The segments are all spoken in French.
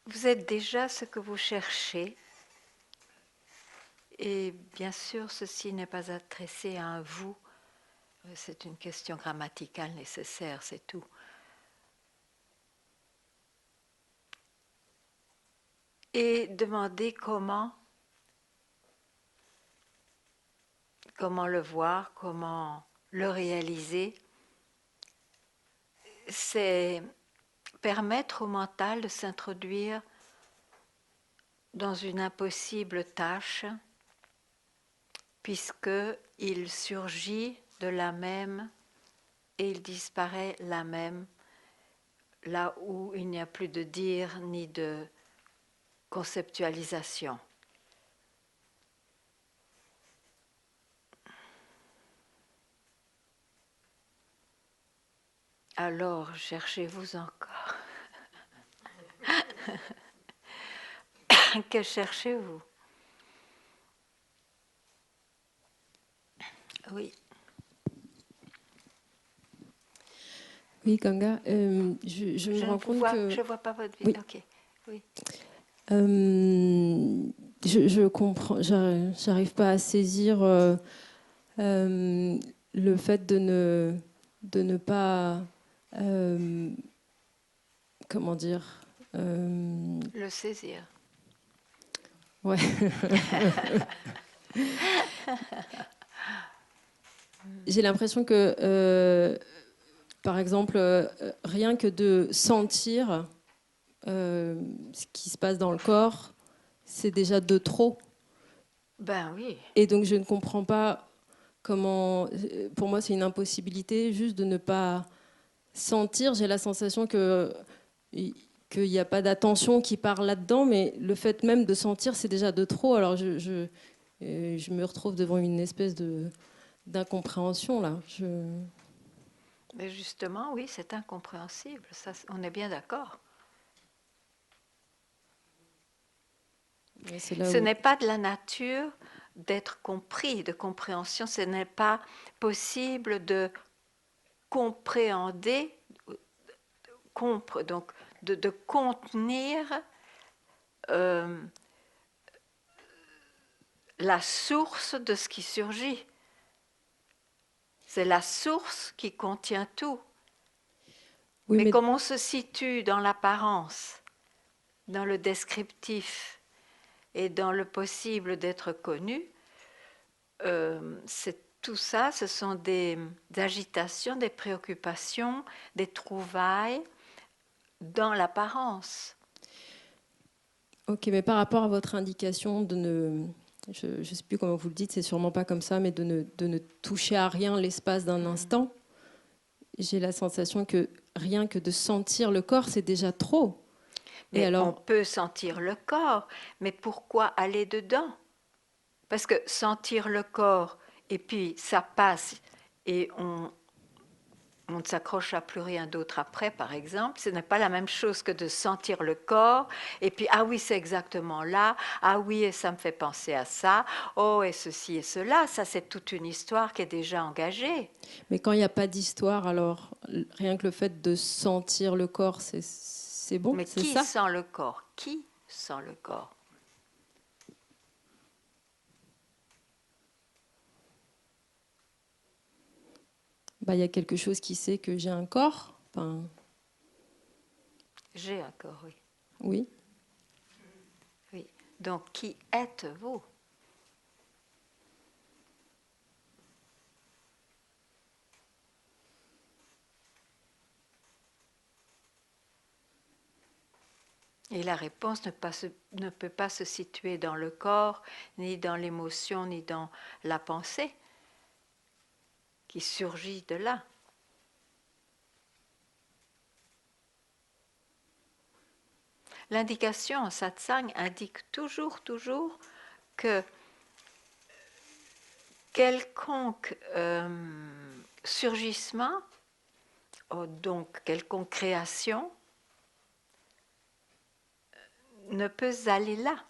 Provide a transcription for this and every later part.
Vous êtes déjà ce que vous cherchez. Et bien sûr, ceci n'est pas adressé à un vous. C'est une question grammaticale nécessaire, c'est tout. Et demandez comment le voir, comment le réaliser. C'est permettre au mental de s'introduire dans une impossible tâche, puisqu'il surgit de la même et il disparaît la même, là où il n'y a plus de dire ni de conceptualisation. Alors, cherchez-vous encore. Que cherchez-vous? Oui. Oui, Ganga, je me rends compte que... Je ne vois pas votre vie. Oui. Ok. Oui. Je comprends, j'arrive pas à saisir le fait de ne pas... comment dire Le saisir. Ouais. J'ai l'impression que, par exemple, rien que de sentir ce qui se passe dans le corps, c'est déjà de trop. Ben oui. Et donc, je ne comprends pas comment... Pour moi, c'est une impossibilité juste de ne pas sentir. J'ai la sensation qu'il n'y a pas d'attention qui part là-dedans, mais le fait même de sentir, c'est déjà de trop. Alors, je me retrouve devant une espèce d'incompréhension, là. Mais justement, oui, c'est incompréhensible. Ça, on est bien d'accord. C'est là Ce où... n'est pas de la nature d'être compris, de compréhension. Ce n'est pas possible de compréhender, donc de contenir la source de ce qui surgit. C'est la source qui contient tout. Oui, Mais comme on se situe dans l'apparence, dans le descriptif et dans le possible d'être connu, tout ça, ce sont des agitations, des préoccupations, des trouvailles dans l'apparence. Ok, mais par rapport à votre indication de ne... Je ne sais plus comment vous le dites, c'est sûrement pas comme ça, mais de ne toucher à rien l'espace d'un instant, j'ai la sensation que rien que de sentir le corps, c'est déjà trop. Et Mais on alors, peut sentir le corps, mais pourquoi aller dedans? Parce que sentir le corps, et puis ça passe, et on ne s'accroche à plus rien d'autre après, par exemple, ce n'est pas la même chose que de sentir le corps, et puis, ah oui, c'est exactement là, ah oui, et ça me fait penser à ça, oh, et ceci et cela, ça c'est toute une histoire qui est déjà engagée. mais quand il n'y a pas d'histoire, alors rien que le fait de sentir le corps, c'est bon, Mais c'est qui ça? sent le corps? Qui sent le corps? Bah, il y a quelque chose qui sait que j'ai un corps. Enfin, J'ai un corps, oui. oui. Oui. Donc, qui êtes-vous? Et la réponse ne peut pas se situer dans le corps, ni dans l'émotion, ni dans la pensée qui surgit de là. L'indication en satsang indique toujours que quelconque surgissement, donc quelconque création, ne peut aller là.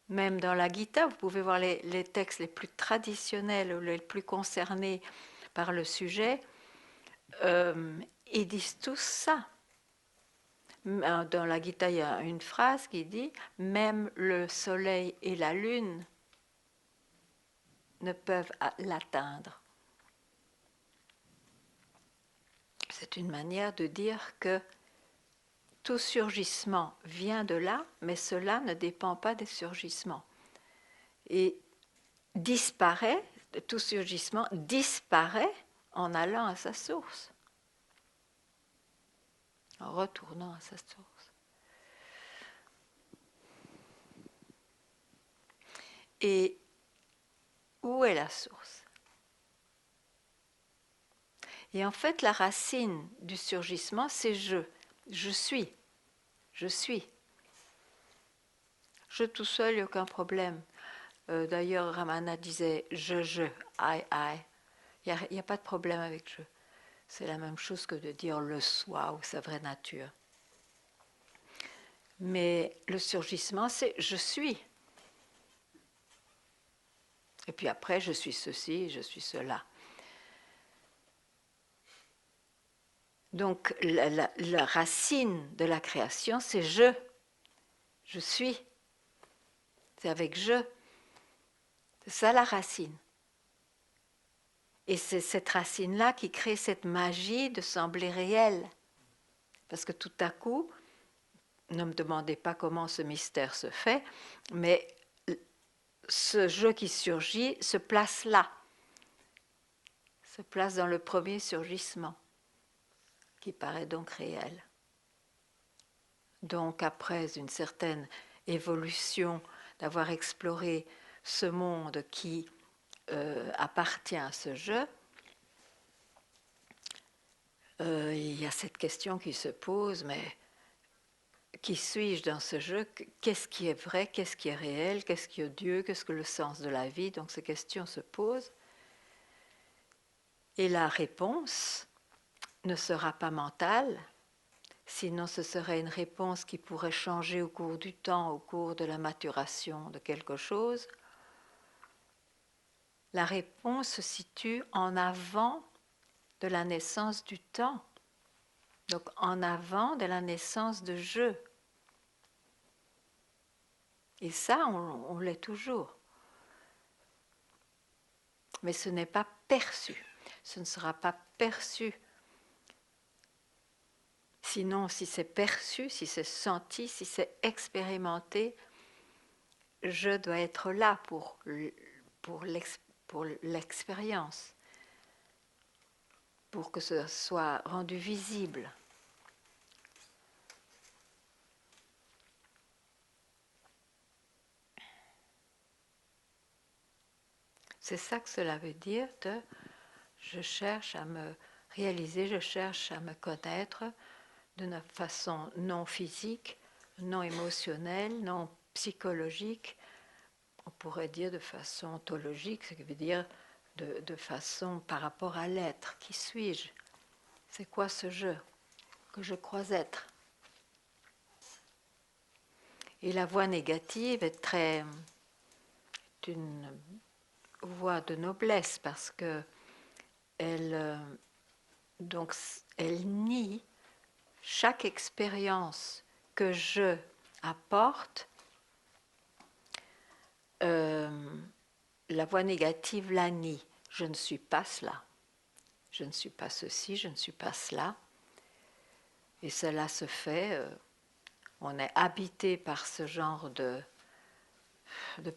Même dans la Gita, vous pouvez voir les textes les plus traditionnels ou les plus concernés par le sujet, ils disent tous ça. Dans la Gita, il y a une phrase qui dit « Même le soleil et la lune ne peuvent l'atteindre ». C'est une manière de dire que tout surgissement vient de là, mais cela ne dépend pas des surgissements. Et disparaît, tout surgissement disparaît en allant à sa source, en retournant à sa source. Et où est la source? Et en fait, la racine du surgissement, c'est je. Je suis. Je suis. Je tout seul, il n'y a aucun problème. D'ailleurs, Ramana disait je, I. Il n'y a pas de problème avec je. C'est la même chose que de dire le soi ou sa vraie nature. Mais le surgissement, c'est je suis. Et puis après, je suis ceci, je suis cela. Donc, la racine de la création, c'est je. Je suis. C'est avec je. C'est ça la racine. Et c'est cette racine-là qui crée cette magie de sembler réelle. Parce que tout à coup, ne me demandez pas comment ce mystère se fait, mais ce je qui surgit se place là. Se place dans le premier surgissement, qui paraît donc réel. Donc après une certaine évolution, d'avoir exploré ce monde qui appartient à ce je, il y a cette question qui se pose, mais qui suis-je dans ce je? Qu'est-ce qui est vrai? Qu'est-ce qui est réel? Qu'est-ce qui est Dieu? Qu'est-ce que le sens de la vie? Donc ces questions se posent. Et la réponse ne sera pas mentale, sinon ce serait une réponse qui pourrait changer au cours du temps, au cours de la maturation de quelque chose. La réponse se situe en avant de la naissance du temps, donc en avant de la naissance de je. Et ça, on l'est toujours. Mais ce n'est pas perçu. Ce ne sera pas perçu. Sinon, si c'est perçu, si c'est senti, si c'est expérimenté, je dois être là pour l'expérience, pour que ce soit rendu visible. C'est ça que cela veut dire de je cherche à me réaliser, je cherche à me connaître d'une façon non physique, non émotionnelle, non psychologique, on pourrait dire de façon ontologique, ce qui veut dire de façon par rapport à l'être. Qui suis-je? C'est quoi ce je que je crois être? Et la voie négative est une voie de noblesse parce que elle nie chaque expérience que je apporte. La voie négative la nie. Je ne suis pas cela. Je ne suis pas ceci, je ne suis pas cela. Et cela se fait, on est habité par ce genre de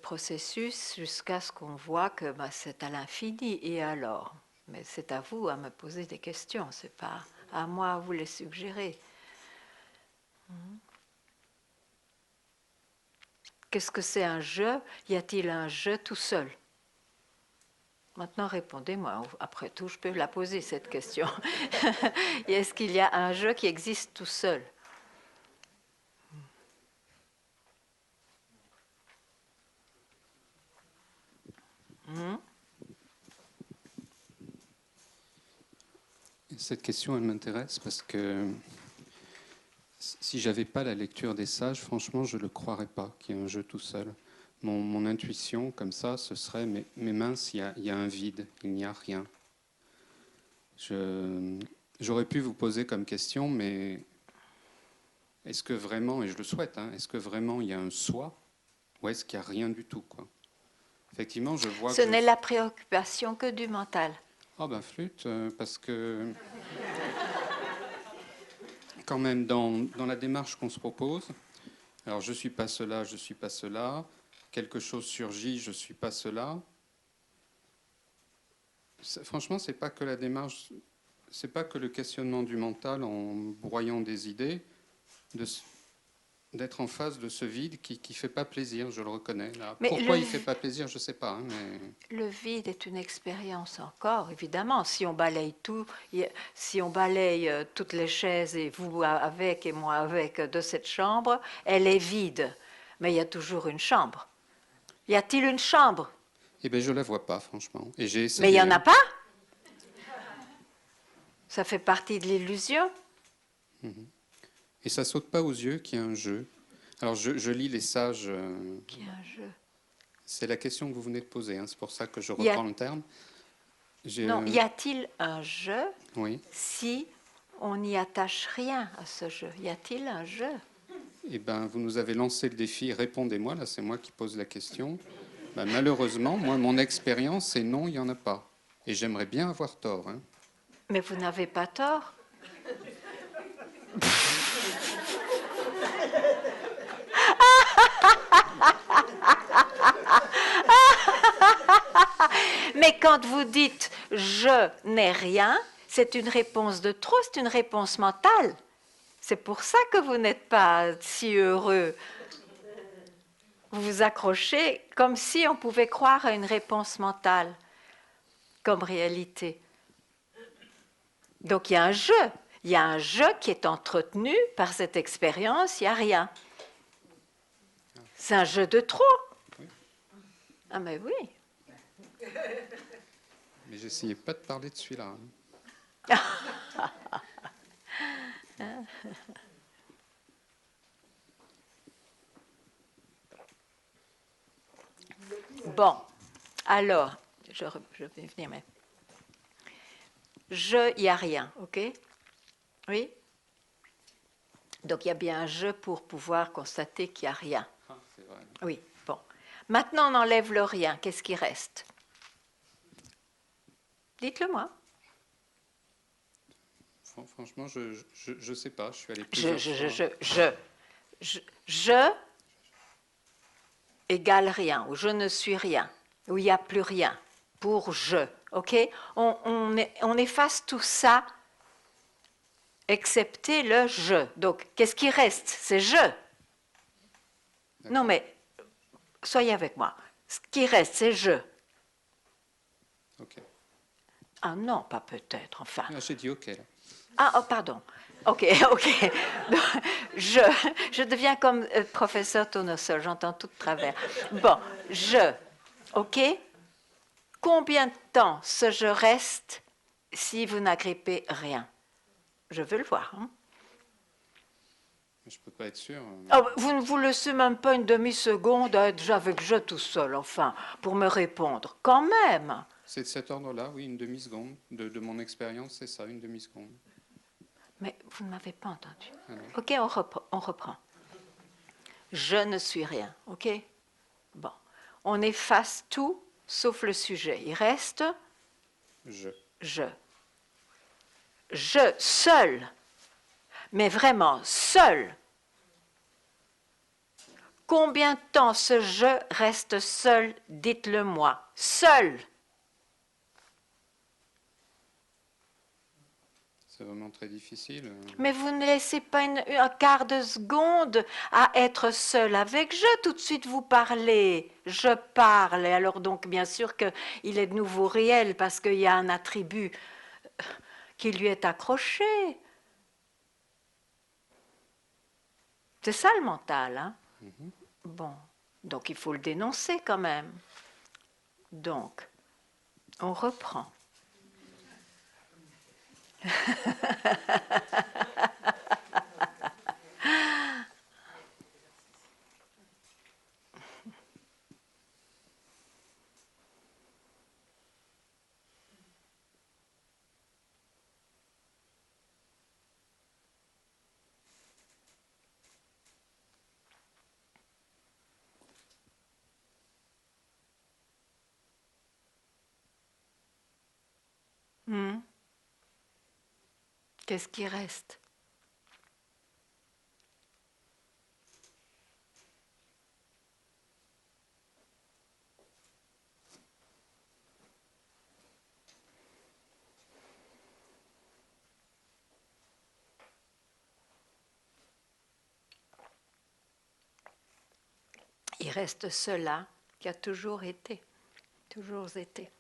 processus jusqu'à ce qu'on voit que c'est à l'infini. Et alors? Mais c'est à vous à me poser des questions, c'est pas à moi à vous les suggérer. Qu'est-ce que c'est un je? Y a-t-il un je tout seul? Maintenant, répondez-moi. Après tout, je peux la poser, cette question. Est-ce qu'il y a un je qui existe tout seul? Cette question, elle m'intéresse parce que si j'avais pas la lecture des sages, franchement, je ne le croirais pas qu'il y a un jeu tout seul. Mon intuition, comme ça, ce serait mais mince, il y a un vide, il n'y a rien. J'aurais pu vous poser comme question, mais est-ce que vraiment, et je le souhaite, hein, est-ce que vraiment il y a un soi ou est-ce qu'il n'y a rien du tout, quoi. Effectivement, je vois Ce que... n'est la préoccupation que du mental. Ah ben flûte, parce que quand même dans la démarche qu'on se propose, alors je ne suis pas cela, je ne suis pas cela, quelque chose surgit, je ne suis pas cela. Franchement, c'est pas que la démarche, c'est pas que le questionnement du mental en broyant des idées, d'être en face de ce vide qui ne fait pas plaisir, je le reconnais. Là. Mais Pourquoi il ne fait pas plaisir, je ne sais pas. Hein, mais... Le vide est une expérience encore, évidemment. Si on balaye tout, si on balaye toutes les chaises, et vous avec et moi avec, de cette chambre, elle est vide. Mais il y a toujours une chambre. Y a-t-il une chambre? Eh bien, je ne la vois pas, franchement. Et j'ai essayé. Mais il n'y en a hein. pas? Ça fait partie de l'illusion. Et ça saute pas aux yeux qu'il y a un jeu. Alors, je lis les sages. Qui est un jeu. C'est la question que vous venez de poser. Hein, c'est pour ça que je Y a- reprends le terme. Non, y a-t-il un jeu Oui. si on n'y attache rien à ce jeu? Y a-t-il un jeu? Eh bien, vous nous avez lancé le défi. Répondez-moi. Là, c'est moi qui pose la question. Ben, malheureusement, moi, mon expérience, c'est non, il n'y en a pas. Et j'aimerais bien avoir tort. Hein. Mais vous n'avez pas tort. Mais quand vous dites je n'ai rien, c'est une réponse de trop, c'est une réponse mentale. C'est pour ça que vous n'êtes pas si heureux. Vous vous accrochez comme si on pouvait croire à une réponse mentale comme réalité. Donc il y a un jeu. Il y a un jeu qui est entretenu par cette expérience, il n'y a rien. C'est un jeu de trop. Ah mais oui. Mais j'essayais pas de parler de celui-là. Hein. Bon, alors, je vais venir, mais il n'y a rien, ok? Oui? Donc il y a bien un jeu pour pouvoir constater qu'il n'y a rien. Ah, c'est vrai. Oui, bon. Maintenant, on enlève le rien. Qu'est-ce qui reste? Dites-le moi. Franchement, je sais pas. Je suis allé plusieurs Je égale rien, ou je ne suis rien, ou il n'y a plus rien pour je. Ok? On efface tout ça, excepté le je. Donc, qu'est-ce qui reste? C'est je. Non, mais soyez avec moi. Ce qui reste, c'est je. Ok. Ah non, pas peut-être, enfin. Ah, j'ai dit ok. Là. Ah, oh, pardon. Ok, ok. Je deviens comme professeur Tournesol, j'entends tout de travers. Bon, ok. Combien de temps ce je reste si vous n'agrippez rien? Je veux le voir. Hein? Je peux pas être sûr. Oh, vous ne vous laissez même pas une demi-seconde à être déjà avec je tout seul, enfin, pour me répondre. Quand même. C'est de cet ordre-là, oui, une demi-seconde. De mon expérience, c'est ça, une demi-seconde. Mais vous ne m'avez pas entendu. Alors. Ok, on reprend. Je ne suis rien, ok? Bon. On efface tout sauf le sujet. Il reste Je. Je seul. Mais vraiment seul. Combien de temps ce je reste seul? Dites-le moi. Seul. C'est vraiment très difficile. Mais vous ne laissez pas un quart de seconde à être seul avec je. Tout de suite, vous parlez. Je parle. Et alors, donc, bien sûr qu'il est de nouveau réel parce qu'il y a un attribut qui lui est accroché. C'est ça le mental. Hein? Bon. Donc, il faut le dénoncer quand même. Donc, on reprend. Qu'est-ce qui reste? Il reste cela qui a toujours été, toujours été.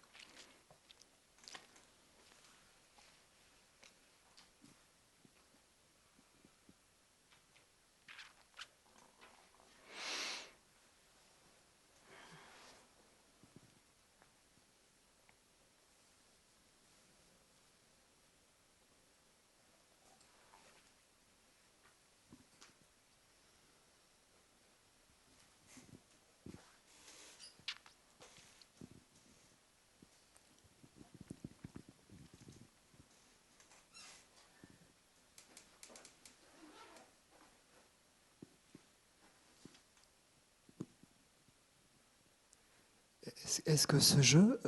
Est-ce que ce jeu,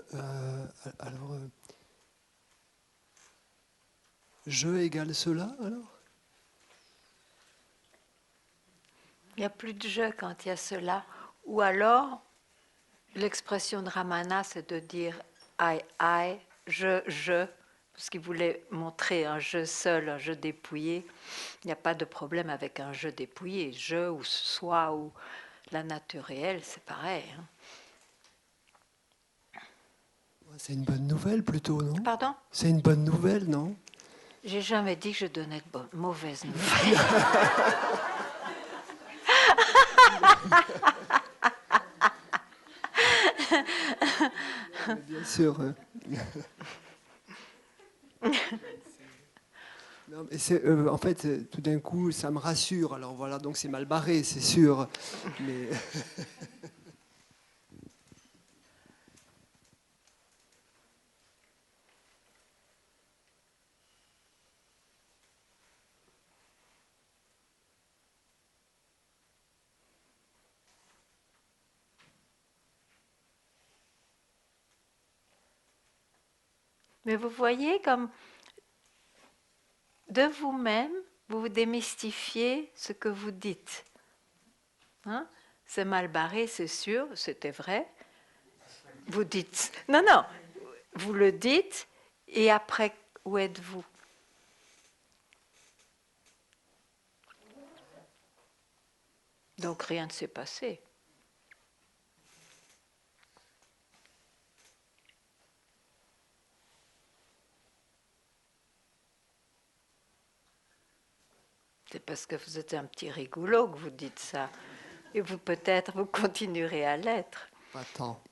jeu égale cela alors? Il n'y a plus de jeu quand il y a cela. Ou alors, l'expression de Ramana, c'est de dire I, je, parce qu'il voulait montrer un je seul, un je dépouillé. Il n'y a pas de problème avec un je dépouillé. Je ou soi ou la nature réelle, c'est pareil. Hein. C'est une bonne nouvelle plutôt, non? Pardon? C'est une bonne nouvelle, non? J'ai jamais dit que je donnais de mauvaises nouvelles. Bien sûr. Non, mais en fait, tout d'un coup, ça me rassure. Alors voilà, donc c'est mal barré, c'est sûr. Mais Mais vous voyez comme de vous-même, vous démystifiez ce que vous dites. Hein? C'est mal barré, c'est sûr, c'était vrai. Vous dites, non, vous le dites, et après, où êtes-vous? Donc rien ne s'est passé. C'est parce que vous êtes un petit rigolo que vous dites ça. Et vous, peut-être, vous continuerez à l'être. pas tant.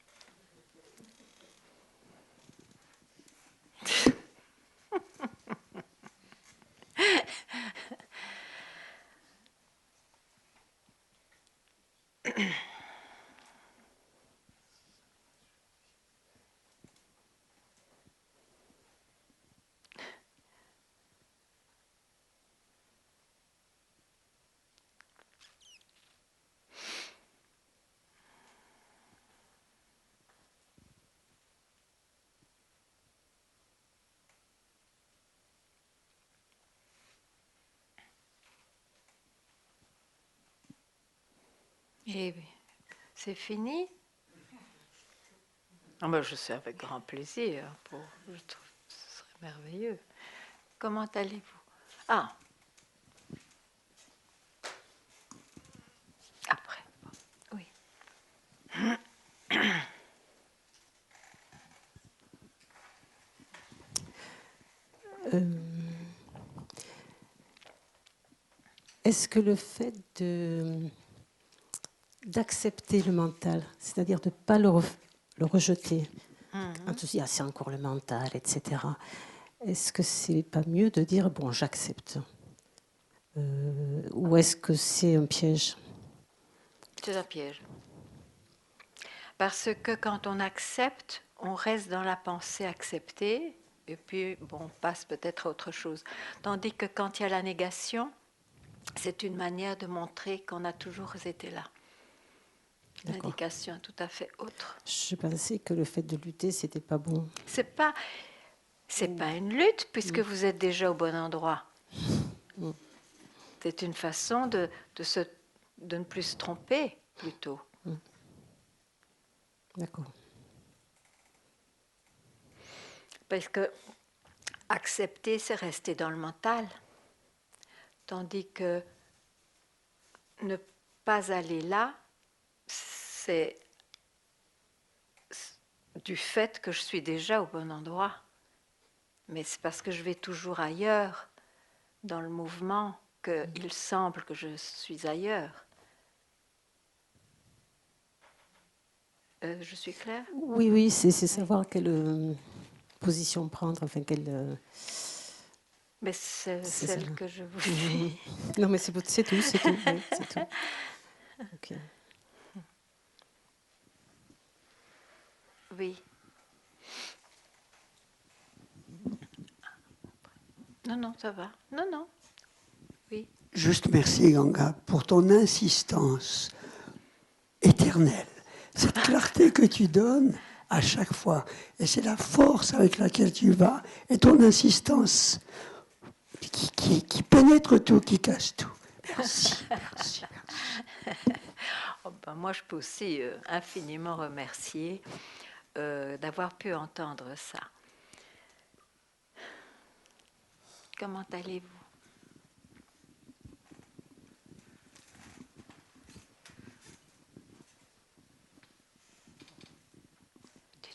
Et c'est fini? Ah ben, je sais avec grand plaisir. Je trouve que ce serait merveilleux. Comment allez-vous? Ah, après. Oui. Est-ce que le fait d'accepter le mental, c'est-à-dire de ne pas le rejeter, c'est encore le mental, etc. Est-ce que c'est pas mieux de dire bon, j'accepte, ou est-ce que c'est un piège? C'est un piège. Parce que quand on accepte, on reste dans la pensée acceptée, et puis bon, on passe peut-être à autre chose. Tandis que quand il y a la négation, c'est une manière de montrer qu'on a toujours été là. L'indication est tout à fait autre. Je pensais que le fait de lutter, c'était pas bon. C'est pas, C'est pas une lutte puisque vous êtes déjà au bon endroit. C'est une façon de ne plus se tromper, plutôt. D'accord. Parce que accepter, c'est rester dans le mental. Tandis que ne pas aller là, c'est du fait que je suis déjà au bon endroit. Mais c'est parce que je vais toujours ailleurs, dans le mouvement, qu'il semble que je suis ailleurs. Je suis claire? Oui, oui, c'est savoir quelle position prendre, enfin quelle... Mais c'est c'est celle ça. que je vous dis. Non, mais c'est tout, c'est tout, oui, c'est tout. Ok. Oui. Non, non, ça va. Non, non. Oui. Juste merci, Ganga, pour ton insistance éternelle. Cette clarté que tu donnes à chaque fois. Et c'est la force avec laquelle tu vas. Et ton insistance qui pénètre tout, qui casse tout. Merci, merci, merci. Oh ben, moi, je peux aussi infiniment remercier d'avoir pu entendre ça. Comment allez-vous? Tu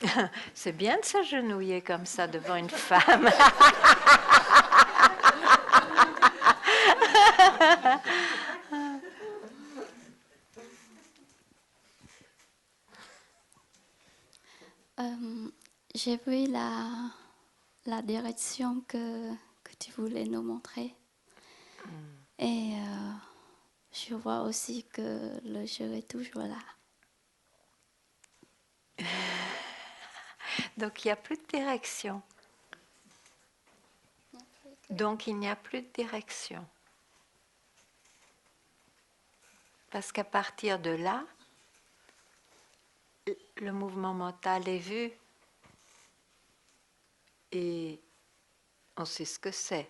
donnes. C'est bien de s'agenouiller comme ça devant une femme. J'ai vu la direction que tu voulais nous montrer. Et je vois aussi que le jeu est toujours là. Donc il n'y a plus de direction. Donc il n'y a plus de direction. Parce qu'à partir de là, le mouvement mental est vu et on sait ce que c'est.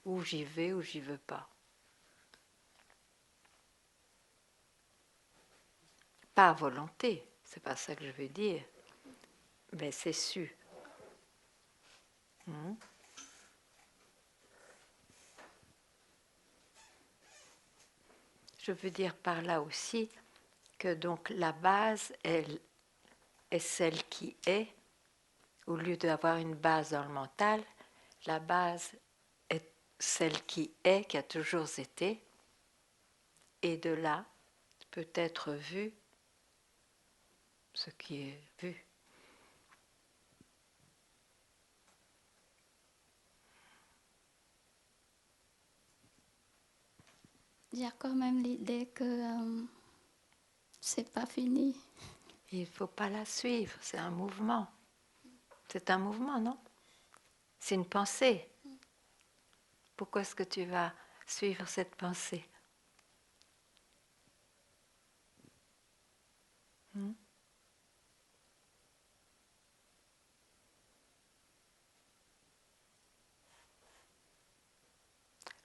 Où j'y vais, ou j'y veux pas. Pas à volonté, c'est pas ça que je veux dire. Mais c'est su. Je veux dire par là aussi que donc la base, elle est celle qui est, au lieu d'avoir une base dans le mental, la base est celle qui est, qui a toujours été, et de là peut être vu ce qui est vu. Il y a quand même l'idée que c'est pas fini. Il ne faut pas la suivre, c'est un mouvement. C'est un mouvement, non? C'est une pensée. Pourquoi est-ce que tu vas suivre cette pensée?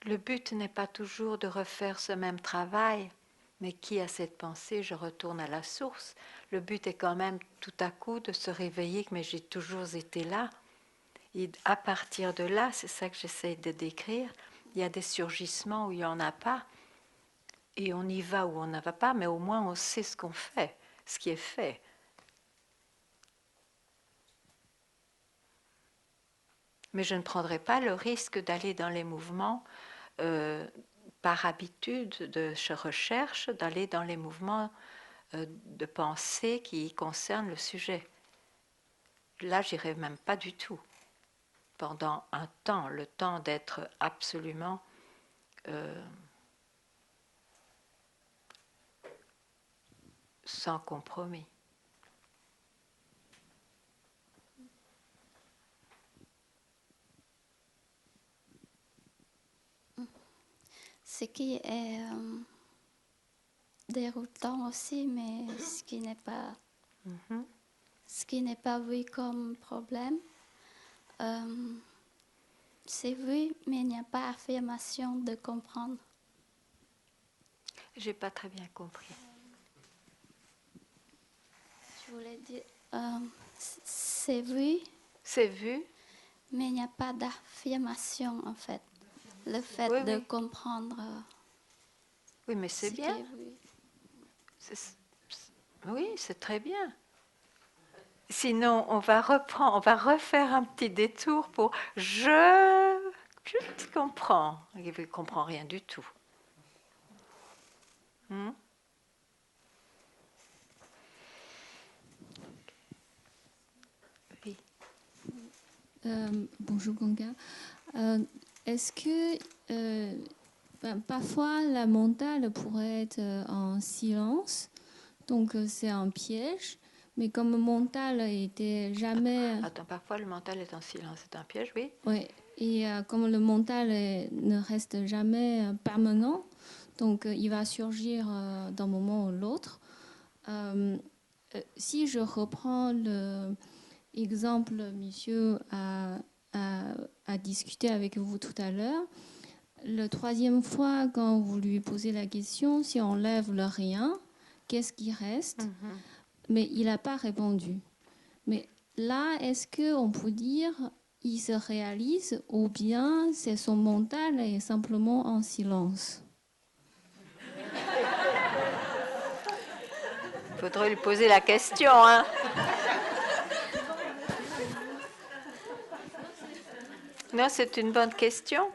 Le but n'est pas toujours de refaire ce même travail, mais qui a cette pensée, je retourne à la source. Le but est quand même tout à coup de se réveiller, mais j'ai toujours été là. Et à partir de là, c'est ça que j'essaie de décrire, il y a des surgissements où il n'y en a pas, et on y va ou on n'y va pas, mais au moins on sait ce qu'on fait, ce qui est fait. Mais je ne prendrai pas le risque d'aller dans les mouvements par habitude de recherche, d'aller dans les mouvements de pensée qui concernent le sujet. Là, j'irai même pas du tout. Pendant un temps, le temps d'être absolument sans compromis. Ce qui est déroutant aussi, mais ce qui n'est pas vu comme problème. C'est vu, mais il n'y a pas affirmation de comprendre. J'ai pas très bien compris. Je voulais dire, c'est vu, C'est vu? mais il n'y a pas d'affirmation en fait. Le fait Oui, de oui. comprendre Oui, mais c'est ce qui bien. est vu. Oui, c'est très bien. Sinon, on va refaire un petit détour pour je te comprends. Il ne comprend rien du tout. Oui. Bonjour Ganga. Est-ce que parfois la mentale pourrait être en silence, donc c'est un piège, mais comme le mental était jamais... Attends, parfois le mental est en silence, c'est un piège, oui. Oui, et comme le mental ne reste jamais permanent, donc il va surgir d'un moment ou l'autre. Si je reprends l'exemple, monsieur a discuté avec vous tout à l'heure, la troisième fois, quand vous lui posez la question, si on lève le rien, qu'est-ce qui reste? Mais il n'a pas répondu. Mais là, est-ce qu'on peut dire il se réalise ou bien c'est son mental est simplement en silence? Il faudrait lui poser la question, hein. Non, c'est une bonne question.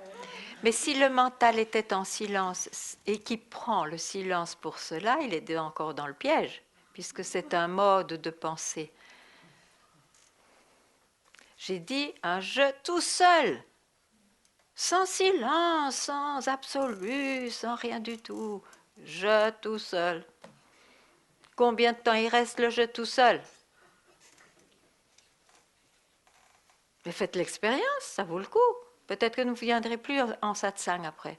Mais si le mental était en silence et qu'il prend le silence pour cela, il est encore dans le piège, puisque c'est un mode de pensée. J'ai dit un je tout seul, sans silence, sans absolu, sans rien du tout. Je tout seul. Combien de temps il reste le je tout seul? Mais faites l'expérience, ça vaut le coup. Peut-être que vous ne viendrez plus en satsang après.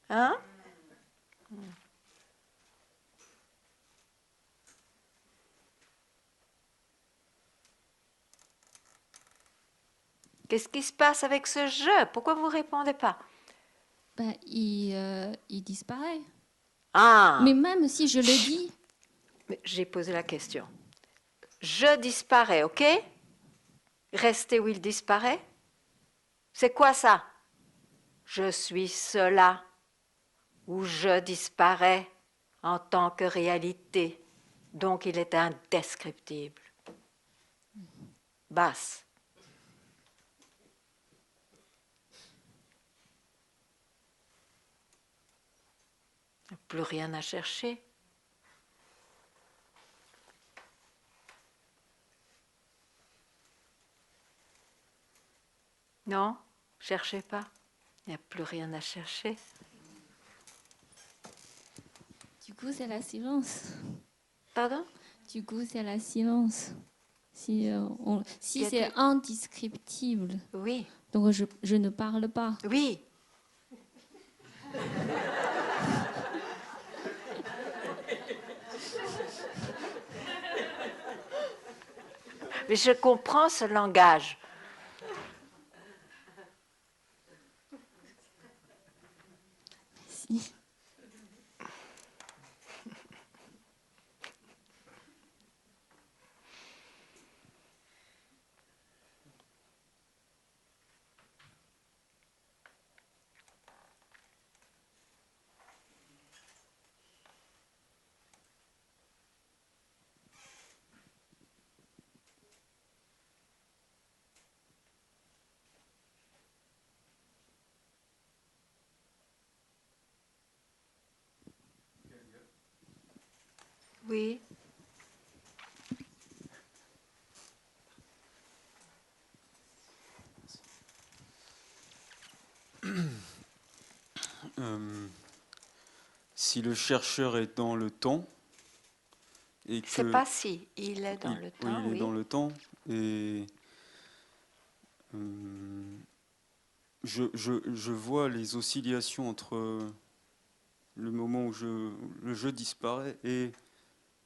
Hein? Qu'est-ce qui se passe avec ce je? Pourquoi vous ne répondez pas? Ben, il disparaît. Ah! Mais même si je le dis... J'ai posé la question. Je disparais, ok? Restez où il disparaît? C'est quoi ça? Je suis cela, ou je disparais en tant que réalité. Donc il est indescriptible. Basse. Plus rien à chercher. Non, cherchez pas. Il n'y a plus rien à chercher. Du coup, c'est la silence. Pardon? Du coup, c'est la silence. Si c'est indescriptible, Oui. donc je ne parle pas. Oui. Mais je comprends ce langage. Si. Oui. Si le chercheur est dans le temps et que C'est pas si, il est dans le temps. Oui, il est dans le temps et je vois les oscillations entre le moment où le je disparaît et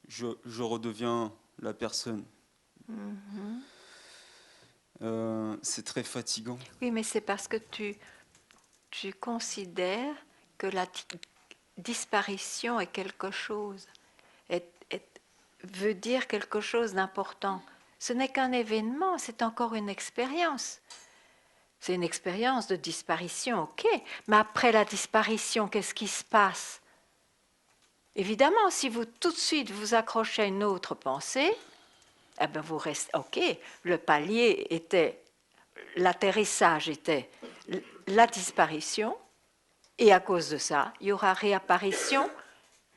je redeviens la personne. C'est très fatigant. Oui, mais c'est parce que tu considères que la disparition est quelque chose, veut dire quelque chose d'important. Ce n'est qu'un événement, c'est encore une expérience. C'est une expérience de disparition, ok. Mais après la disparition, qu'est-ce qui se passe? Évidemment, si vous tout de suite vous accrochez à une autre pensée, eh ben vous restez, ok, le palier était, l'atterrissage était la disparition, et à cause de ça, il y aura réapparition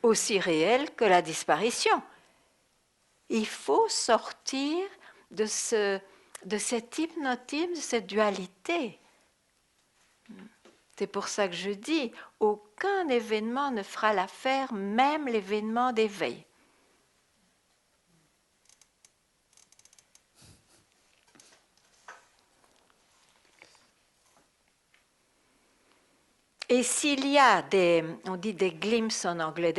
aussi réelle que la disparition. Il faut sortir de cet hypnotisme, de cette dualité. C'est pour ça que je dis, aucun événement ne fera l'affaire, même l'événement d'éveil. Et s'il y a on dit des glimpses en anglais,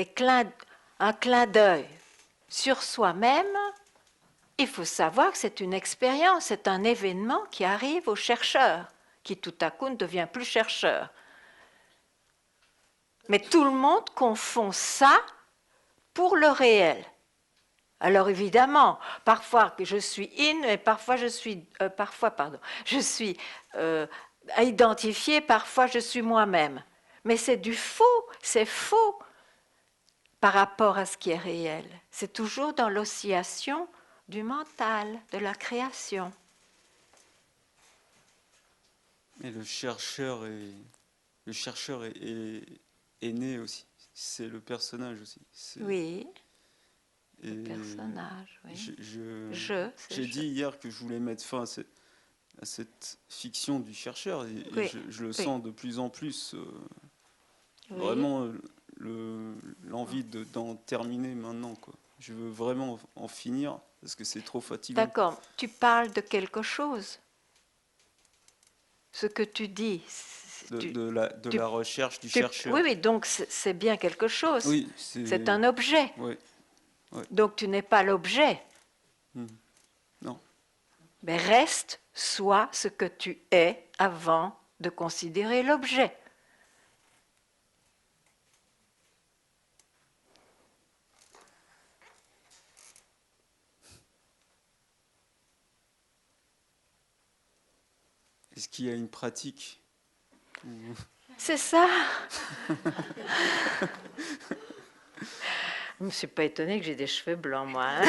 un clin d'œil sur soi-même, il faut savoir que c'est une expérience, c'est un événement qui arrive au chercheur, qui tout à coup ne devient plus chercheur. Mais tout le monde confond ça pour le réel. Alors évidemment, parfois je suis et parfois je suis identifié, parfois je suis moi-même. Mais c'est du faux, c'est faux par rapport à ce qui est réel. C'est toujours dans l'oscillation du mental, de la création. Et le chercheur est né aussi. C'est le personnage aussi. Oui. Le personnage, oui. J'ai dit hier que je voulais mettre fin à cette fiction du chercheur et oui. je le sens de plus en plus. Vraiment l'envie d'en terminer maintenant, quoi. Je veux vraiment en finir parce que c'est trop fatigant. D'accord. Tu parles de quelque chose. Ce que tu dis. De la recherche du chercheur. Oui, donc c'est bien quelque chose. Oui, c'est un objet. Oui. Ouais. Donc tu n'es pas l'objet. Non. Mais reste, sois ce que tu es avant de considérer l'objet. Est-ce qu'il y a une pratique? C'est ça. Je ne me suis pas étonnée que j'ai des cheveux blancs, moi. Hein.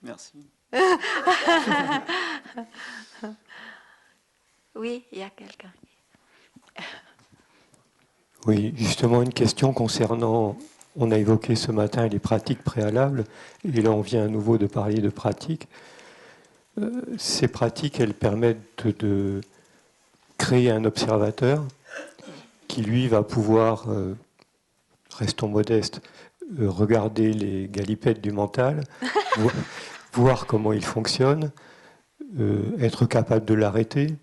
Merci. Oui, il y a quelqu'un. Oui, justement une question concernant, on a évoqué ce matin les pratiques préalables, et là on vient à nouveau de parler de pratiques. Ces pratiques, elles permettent de créer un observateur qui, lui, va pouvoir, restons modestes, regarder les galipettes du mental, voir comment il fonctionne, être capable de l'arrêter,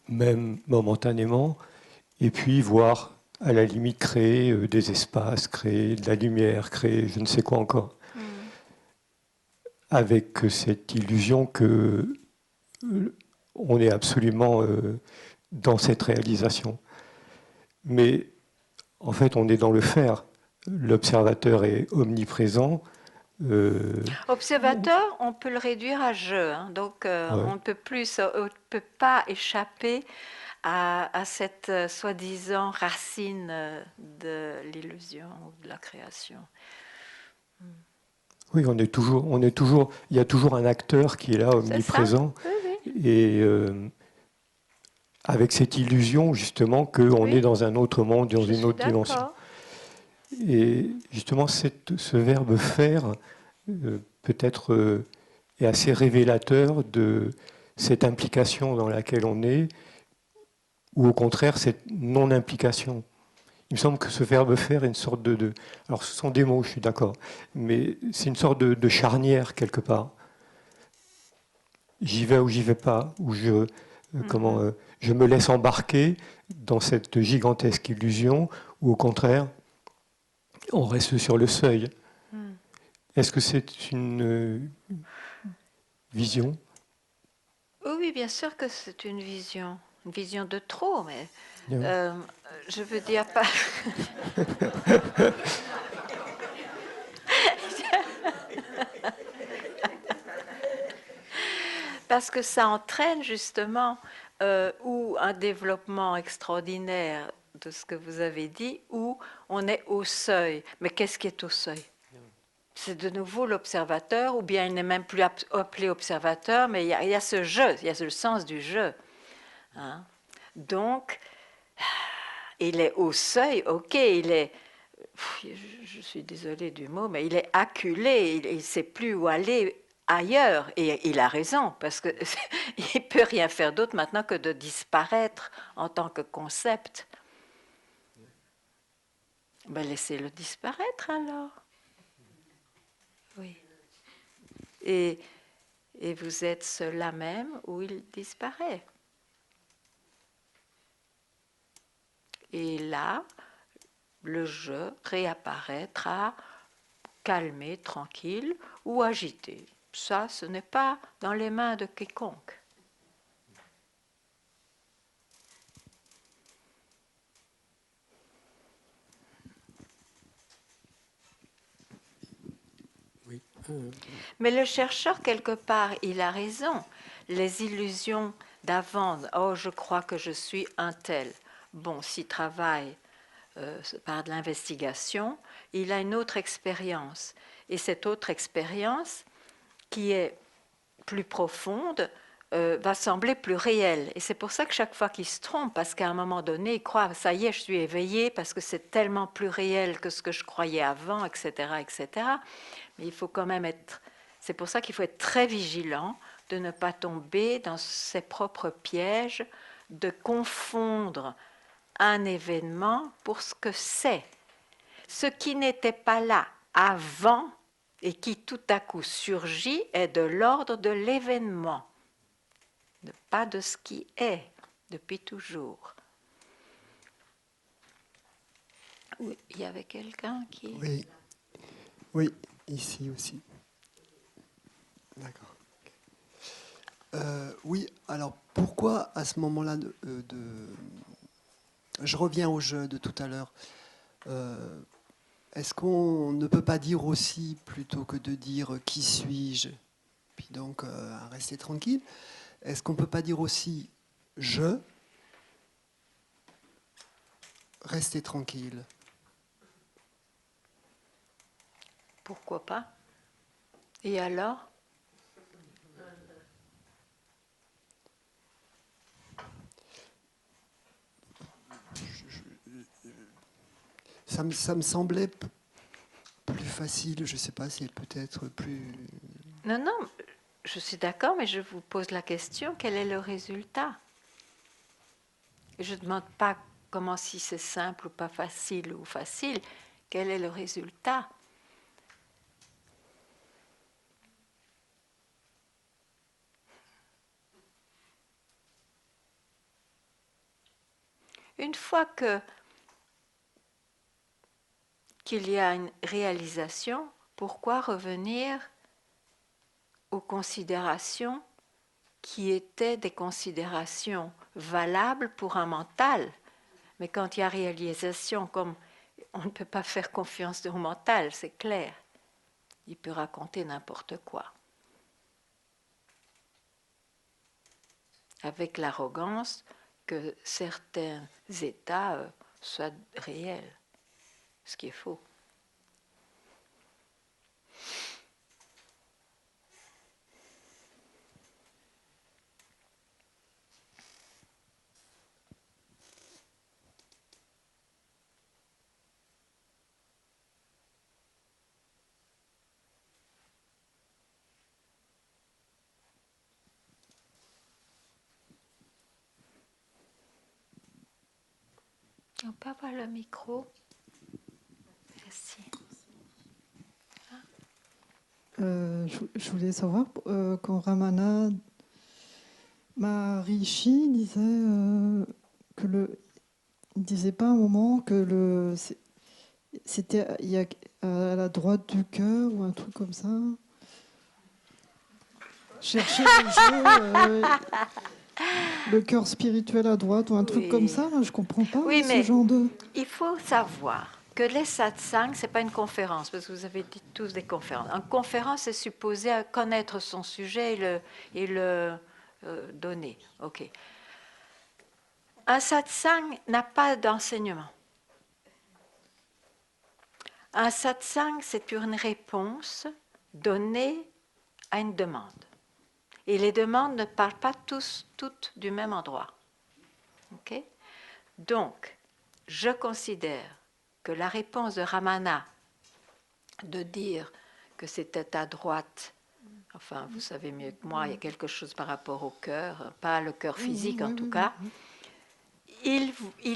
même momentanément, et puis voir, à la limite, créer des espaces, créer de la lumière, créer je ne sais quoi encore. Avec cette illusion que on est absolument dans cette réalisation. Mais en fait, on est dans le faire. L'observateur est omniprésent. Observateur, on peut le réduire à je. Hein. Donc, on ne peut pas échapper à cette soi-disant racine de l'illusion ou de la création. Oui, il y a toujours un acteur qui est là, omniprésent, et avec cette illusion justement qu'on est dans un autre monde, dans une autre dimension. Et justement, ce verbe faire peut être est assez révélateur de cette implication dans laquelle on est, ou au contraire cette non-implication. Il me semble que ce verbe faire est une sorte alors ce sont des mots, je suis d'accord, mais c'est une sorte de charnière quelque part. J'y vais ou j'y vais pas, ou je me laisse embarquer dans cette gigantesque illusion, ou au contraire, on reste sur le seuil. Est-ce que c'est une vision? Oui, bien sûr que c'est une vision de trop, mais je veux dire pas. Parce que ça entraîne justement ou un développement extraordinaire de ce que vous avez dit, ou on est au seuil. Mais qu'est-ce qui est au seuil? C'est de nouveau l'observateur, ou bien il n'est même plus appelé observateur, mais il y a ce jeu, il y a le sens du jeu. Hein? Donc, il est au seuil, ok, il est, je suis désolée du mot, mais il est acculé, il ne sait plus où aller ailleurs, et il a raison, parce qu'il ne peut rien faire d'autre maintenant que de disparaître en tant que concept. Ben, laissez-le disparaître alors. Oui. Et vous êtes cela même où il disparaît. Et là, le je réapparaîtra calmé, tranquille ou agité. Ça, ce n'est pas dans les mains de quiconque. Oui. Mais le chercheur, quelque part, il a raison. Les illusions d'avant, oh, je crois que je suis un tel. Bon, s'il travaille par de l'investigation, il a une autre expérience. Et cette autre expérience, qui est plus profonde, va sembler plus réelle. Et c'est pour ça que chaque fois qu'il se trompe, parce qu'à un moment donné, il croit, ça y est, je suis éveillé, parce que c'est tellement plus réel que ce que je croyais avant, etc., etc. Mais il faut quand même être... C'est pour ça qu'il faut être très vigilant de ne pas tomber dans ses propres pièges, de confondre un événement pour ce que c'est. Ce qui n'était pas là avant et qui tout à coup surgit est de l'ordre de l'événement, pas de ce qui est depuis toujours. Oui, il y avait quelqu'un qui... Oui, ici aussi. D'accord. Oui, alors pourquoi à ce moment-là je reviens au jeu de tout à l'heure. Est-ce qu'on ne peut pas dire aussi, plutôt que de dire qui suis-je, puis donc à rester tranquille, est-ce qu'on ne peut pas dire aussi je, rester tranquille? Pourquoi pas? Et alors? Ça me semblait plus facile, je ne sais pas, c'est peut-être plus... Non, non, je suis d'accord, mais je vous pose la question, quel est le résultat? Je ne demande pas comment si c'est simple ou pas facile ou facile, quel est le résultat? Une fois qu'il y a une réalisation, pourquoi revenir aux considérations qui étaient des considérations valables pour un mental? Mais quand il y a réalisation, comme on ne peut pas faire confiance au mental, c'est clair, il peut raconter n'importe quoi. Avec l'arrogance que certains états soient réels, ce qui est faux. On peut avoir le micro. Merci. Je voulais savoir, quand Ramana Maharishi disait il disait pas à un moment que c'était à la droite du cœur ou un truc comme ça. Chercher le cœur spirituel à droite ou un truc comme ça, je comprends pas ce genre de... Il faut savoir que les satsangs, ce n'est pas une conférence, parce que vous avez dit tous des conférences. Une conférence est supposée connaître son sujet et le donner. Ok. Un satsang n'a pas d'enseignement. Un satsang, c'est une réponse donnée à une demande. Et les demandes ne partent pas toutes du même endroit. Okay? Donc, je considère que la réponse de Ramana de dire que c'était à droite, enfin, vous savez mieux que moi, il y a quelque chose par rapport au cœur, pas le cœur physique en tout cas, il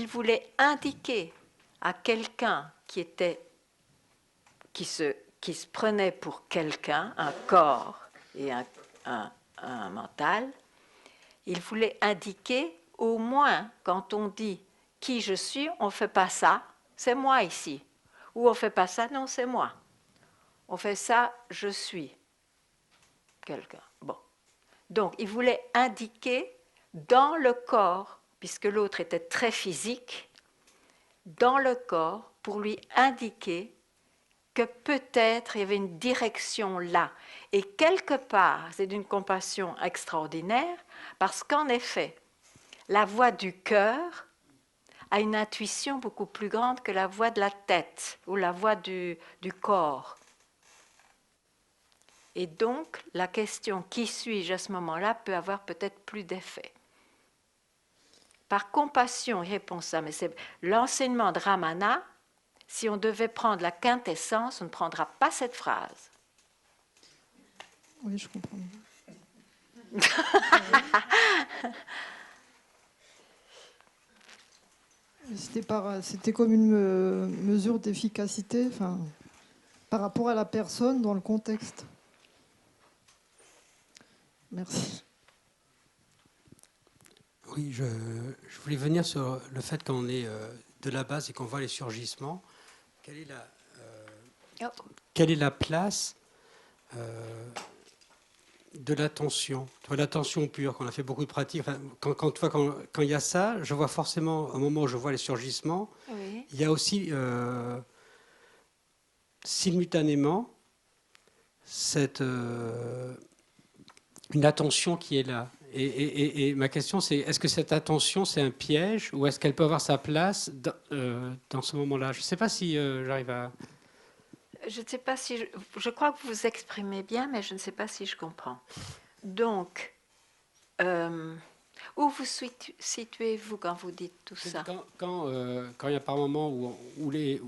voulait indiquer à quelqu'un qui se prenait pour quelqu'un, un corps et un mental, il voulait indiquer, au moins quand on dit qui je suis, on ne fait pas ça, c'est moi ici. Ou on ne fait pas ça, non, c'est moi. On fait ça, je suis quelqu'un. Bon. Donc, il voulait indiquer dans le corps, puisque l'autre était très physique, dans le corps, pour lui indiquer que peut-être il y avait une direction là. Et quelque part, c'est d'une compassion extraordinaire, parce qu'en effet, la voix du cœur a une intuition beaucoup plus grande que la voix de la tête ou la voix du corps. Et donc, la question « qui suis-je » à ce moment-là peut avoir peut-être plus d'effet. Par compassion, il répond ça, mais c'est l'enseignement de Ramana. Si on devait prendre la quintessence, on ne prendra pas cette phrase. Oui, je comprends. C'était comme une mesure d'efficacité, par rapport à la personne dans le contexte. Merci. Oui, je voulais venir sur le fait qu'on est de la base et qu'on voit les surgissements. Quelle est la place de l'attention, l'attention pure, qu'on a fait beaucoup de pratiques. Enfin, quand il y a ça, je vois forcément, au moment où je vois les surgissements, oui. Il y a aussi simultanément une attention qui est là. Et ma question, c'est est-ce que cette attention, c'est un piège ou est-ce qu'elle peut avoir sa place dans ce moment-là? Je ne sais pas si j'arrive à... Je ne sais pas si... Je crois que vous vous exprimez bien, mais je ne sais pas si je comprends. Donc, où vous situez-vous quand vous dites tout ça? Quand il y a par moments où les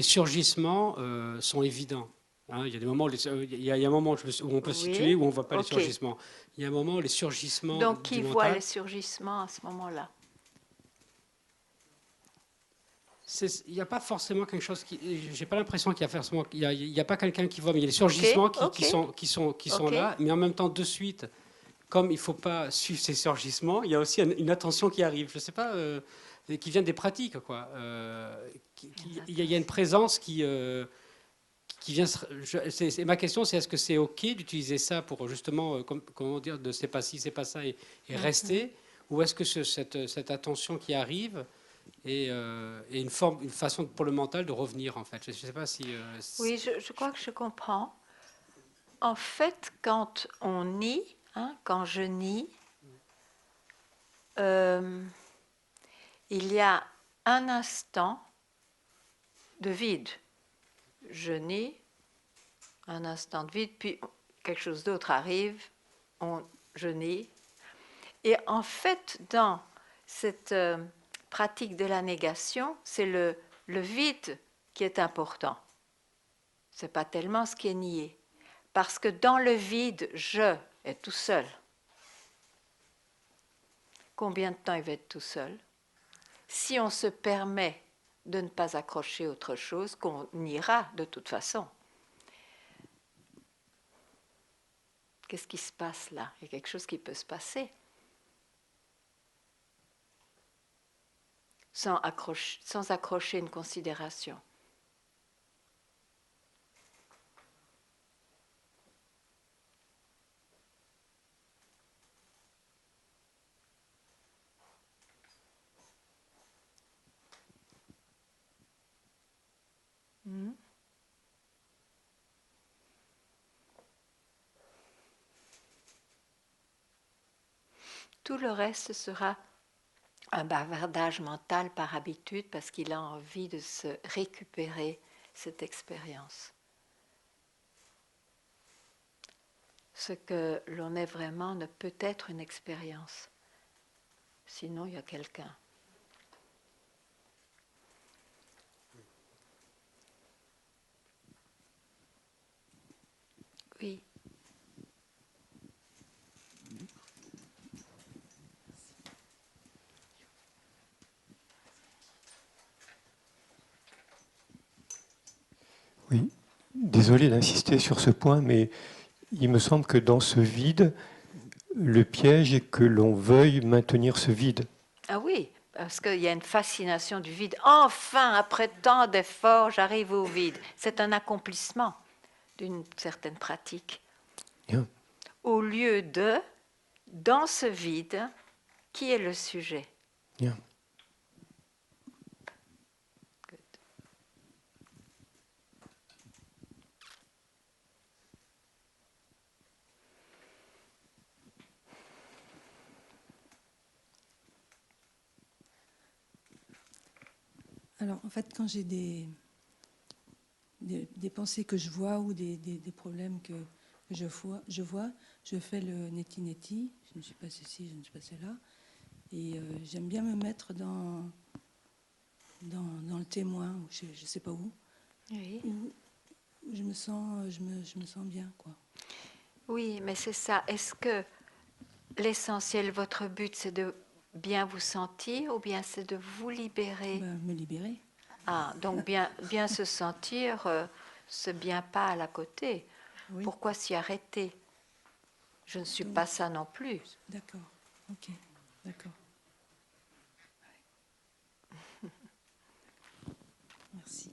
surgissements sont évidents. Hein, il y a des moments, il y a un moment où on peut se situer, où on ne voit pas les surgissements. Il y a un moment où les surgissements... Donc, qui voit les surgissements à ce moment-là? Il n'y a pas forcément quelque chose qui... J'ai pas l'impression qu'il y a forcément... Il y a pas quelqu'un qui voit, mais il y a les surgissements qui sont là. Mais en même temps, de suite, comme il ne faut pas suivre ces surgissements, il y a aussi une attention qui arrive. Je ne sais pas, qui vient des pratiques, quoi. Il y a une présence qui vient... ma question, c'est est-ce que c'est OK d'utiliser ça pour justement, comment dire, de c'est pas ci, c'est pas ça, et rester, ou est-ce que cette attention qui arrive est une façon pour le mental de revenir, en fait? Je ne sais pas si... Oui, je crois que je comprends. En fait, quand on nie, quand je nie, il y a un instant de vide. Je nie, un instant de vide, puis quelque chose d'autre arrive, je nie. Et en fait, dans cette pratique de la négation, c'est le vide qui est important. Ce n'est pas tellement ce qui est nié. Parce que dans le vide, je est tout seul. Combien de temps il va être tout seul? si on se permet de ne pas accrocher autre chose, qu'on ira de toute façon. Qu'est-ce qui se passe là? Il y a quelque chose qui peut se passer. Sans accrocher une considération. Tout le reste sera un bavardage mental par habitude parce qu'il a envie de se récupérer cette expérience. Ce que l'on est vraiment ne peut être une expérience. Sinon, il y a quelqu'un. Oui. Oui, désolé d'insister sur ce point, mais il me semble que dans ce vide, le piège est que l'on veuille maintenir ce vide. Ah oui, parce qu'il y a une fascination du vide. Enfin, après tant d'efforts, j'arrive au vide. C'est un accomplissement d'une certaine pratique. Bien. Au lieu de, dans ce vide, qui est le sujet? Bien. Alors, en fait, quand j'ai des pensées que je vois ou des problèmes que je vois, je fais le neti-neti. Je ne suis pas ceci, je ne suis pas cela. Et j'aime bien me mettre dans le témoin, ou je ne sais pas où. Oui. Où je me sens bien, quoi. Oui, mais c'est ça. Est-ce que l'essentiel, votre but, c'est de bien vous sentir ou bien c'est de vous libérer? Me libérer. Ah, donc bien se sentir, ce bien pas à la côté. Oui. Pourquoi s'y arrêter? Je ne suis pas ça non plus. D'accord, ok, d'accord. Ouais. Merci.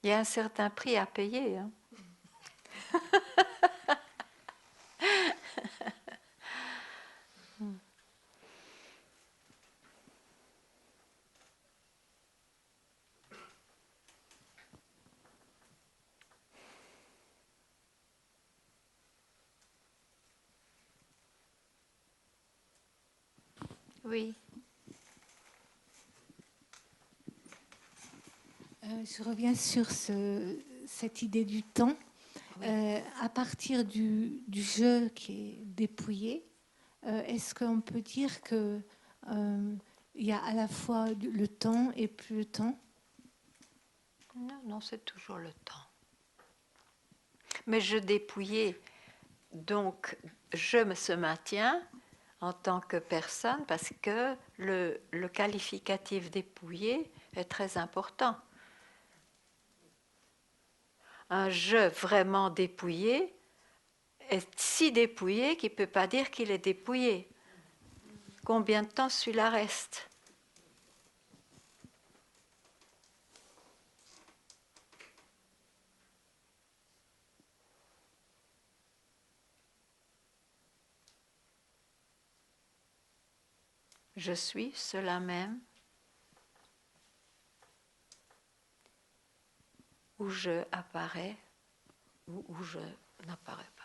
Il y a un certain prix à payer. Hein. Oui. Je reviens sur cette idée du temps. Oui. À partir du jeu qui est dépouillé, est-ce qu'on peut dire qu'il y a à la fois le temps et plus le temps? Non, c'est toujours le temps. Mais je dépouillé, donc je se maintiens en tant que personne parce que le qualificatif dépouillé est très important. Un je vraiment dépouillé est si dépouillé qu'il ne peut pas dire qu'il est dépouillé. Combien de temps celui-là reste? Je suis cela même, où je apparais ou où je n'apparais pas.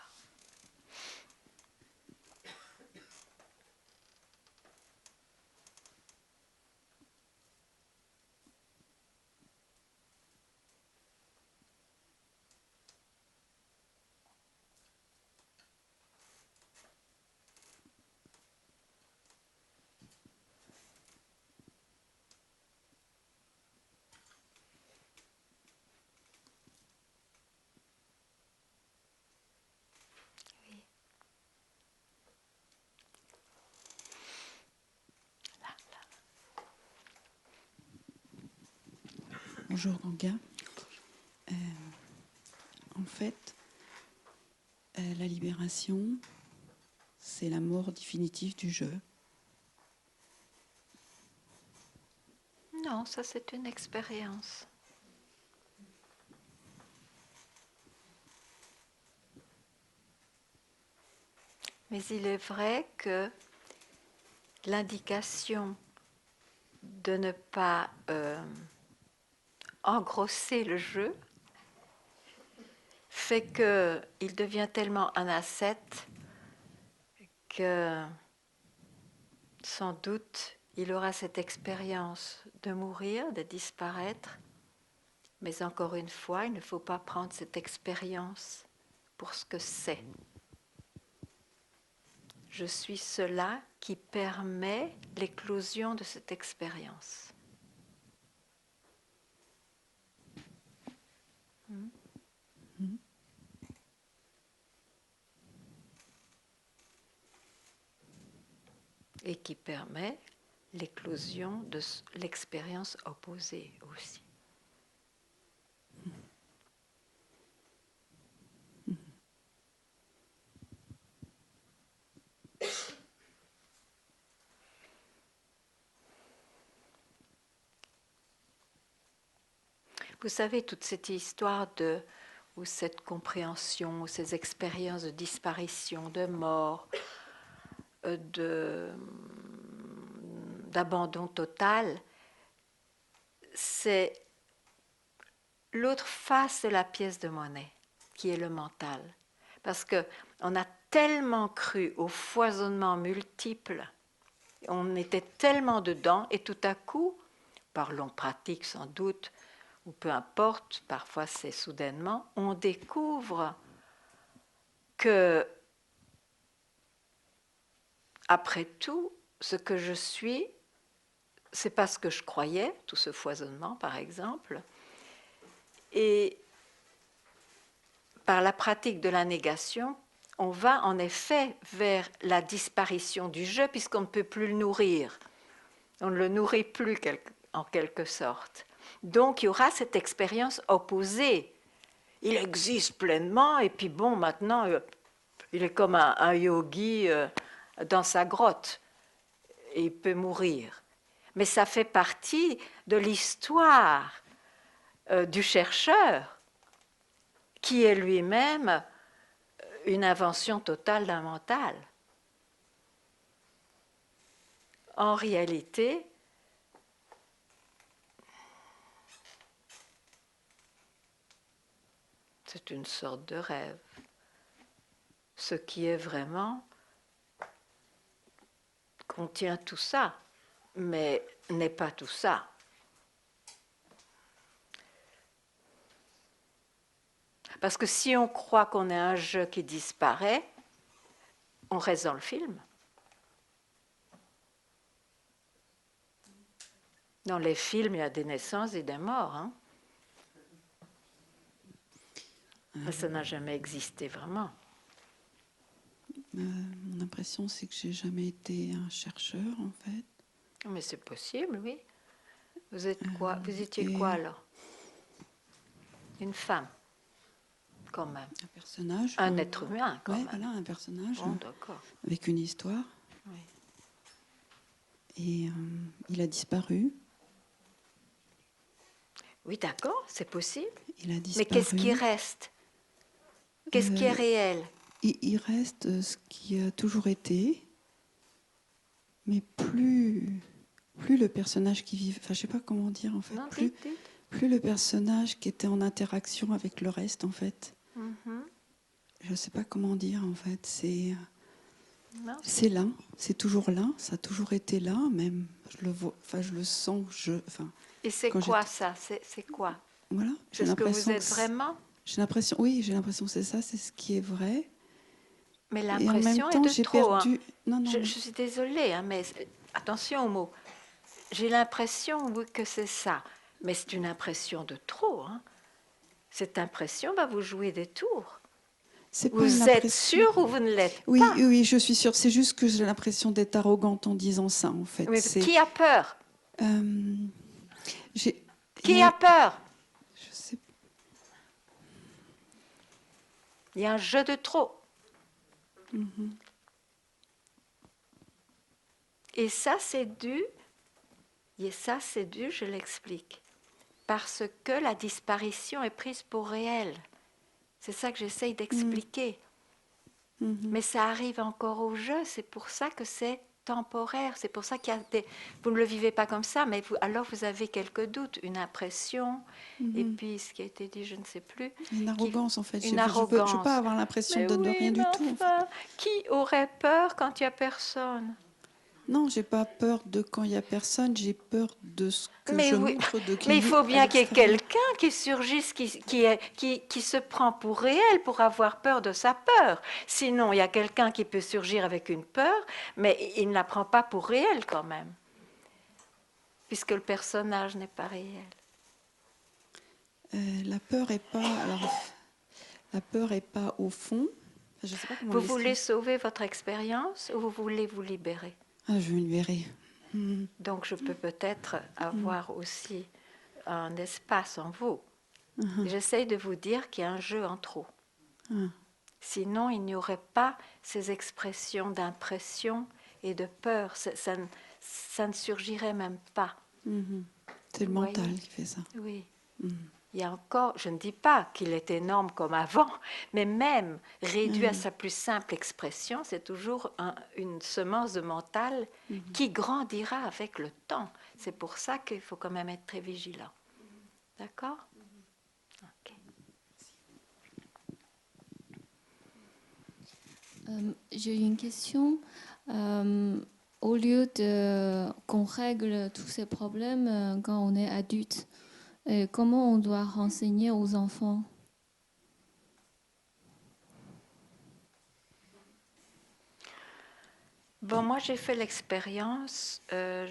Bonjour Ganga. En fait, la libération, c'est la mort définitive du jeu. Non, ça c'est une expérience. Mais il est vrai que l'indication de ne pas engrosser le jeu fait qu'il devient tellement un ascète que sans doute il aura cette expérience de mourir, de disparaître, mais encore une fois, il ne faut pas prendre cette expérience pour ce que c'est. Je suis cela qui permet l'éclosion de cette expérience. Et qui permet l'éclosion de l'expérience opposée aussi. Vous savez, toute cette histoire ou cette compréhension, ou ces expériences de disparition, de mort, d'abandon total, c'est l'autre face de la pièce de monnaie, qui est le mental. Parce qu'on a tellement cru au foisonnement multiple, on était tellement dedans, et tout à coup, par longue pratique sans doute, ou peu importe, parfois c'est soudainement, on découvre que, après tout, ce que je suis, c'est pas ce que je croyais, tout ce foisonnement par exemple, et par la pratique de la négation, on va en effet vers la disparition du je, puisqu'on ne peut plus le nourrir. On ne le nourrit plus en quelque sorte. Donc il y aura cette expérience opposée. Il existe pleinement, et puis bon, maintenant, il est comme un yogi dans sa grotte, et il peut mourir. Mais ça fait partie de l'histoire du chercheur, qui est lui-même une invention totale d'un mental. En réalité, c'est une sorte de rêve. Ce qui est vraiment contient tout ça, mais n'est pas tout ça. Parce que si on croit qu'on est un jeu qui disparaît, on reste dans le film. Dans les films, il y a des naissances et des morts. Hein. Mais ça n'a jamais existé vraiment. Mon impression, c'est que j'ai jamais été un chercheur, en fait. Mais c'est possible, oui. Vous êtes quoi? Vous étiez quoi alors? Une femme, quand même. Un personnage. Un être humain, quand même. Voilà, un personnage. Bon, d'accord. Avec une histoire. Oui. Et il a disparu. Oui, d'accord, c'est possible. Il a disparu. Mais qu'est-ce qui reste? Qu'est-ce qui est réel? Il reste ce qui a toujours été, mais plus le personnage qui vit. Enfin, je sais pas comment dire en fait. Non, plus le personnage qui était en interaction avec le reste en fait. Mm-hmm. Je sais pas comment dire en fait. C'est là, c'est toujours là, ça a toujours été là, même. Je le vois, enfin, je le sens. Et c'est quoi ça? C'est quoi? Voilà. C'est ce que vous êtes vraiment? J'ai l'impression, oui, j'ai l'impression que c'est ça, c'est ce qui est vrai. Mais l'impression est de trop. Perdu... Hein. Non. Je suis désolée, hein, mais attention aux mots. J'ai l'impression, oui, que c'est ça. Mais c'est une impression de trop. Hein. Cette impression va vous jouer des tours. Vous êtes sûr ou vous ne l'êtes pas? Oui, je suis sûre. C'est juste que j'ai l'impression d'être arrogante en disant ça, en fait. Mais qui a peur? Qui a peur? Je sais. Il y a un jeu de trop. Et ça, c'est dû, je l'explique, parce que la disparition est prise pour réelle. C'est ça que j'essaye d'expliquer. Mais ça arrive encore au jeu, c'est pour ça que c'est temporaire, c'est pour ça qu'il y a des... Vous ne le vivez pas comme ça, mais alors vous avez quelques doutes, une impression, et puis ce qui a été dit, je ne sais plus. Une arrogance, en fait. Une arrogance. Je ne arrogance. veux pas avoir l'impression Mais de oui, rien du tout. Enfin, en fait. Qui aurait peur quand il n'y a personne? Non, j'ai pas peur de quand il n'y a personne, j'ai peur de ce que mais je oui, montre de qui. Mais il faut bien qu'il y ait quelqu'un qui surgisse, qui se prend pour réel pour avoir peur de sa peur. Sinon, il y a quelqu'un qui peut surgir avec une peur, mais il ne la prend pas pour réelle quand même, puisque le personnage n'est pas réel. La peur est pas. Alors, la peur est pas au fond. Je sais pas comment vous voulez sauver votre expérience ou vous voulez vous libérer? Je veux me libérer. Donc je peux peut-être avoir aussi un espace en vous. J'essaye de vous dire qu'il y a un jeu en trop. Sinon, il n'y aurait pas ces expressions d'impression et de peur. Ça ne surgirait même pas. C'est le mental qui fait ça. Oui. Il y a encore, je ne dis pas qu'il est énorme comme avant, mais même réduit à sa plus simple expression, c'est toujours une semence de mental qui grandira avec le temps. C'est pour ça qu'il faut quand même être très vigilant. D'accord? Okay. J'ai une question. Au lieu qu'on règle tous ces problèmes quand on est adulte, comment on doit renseigner aux enfants? Bon, moi j'ai fait l'expérience, il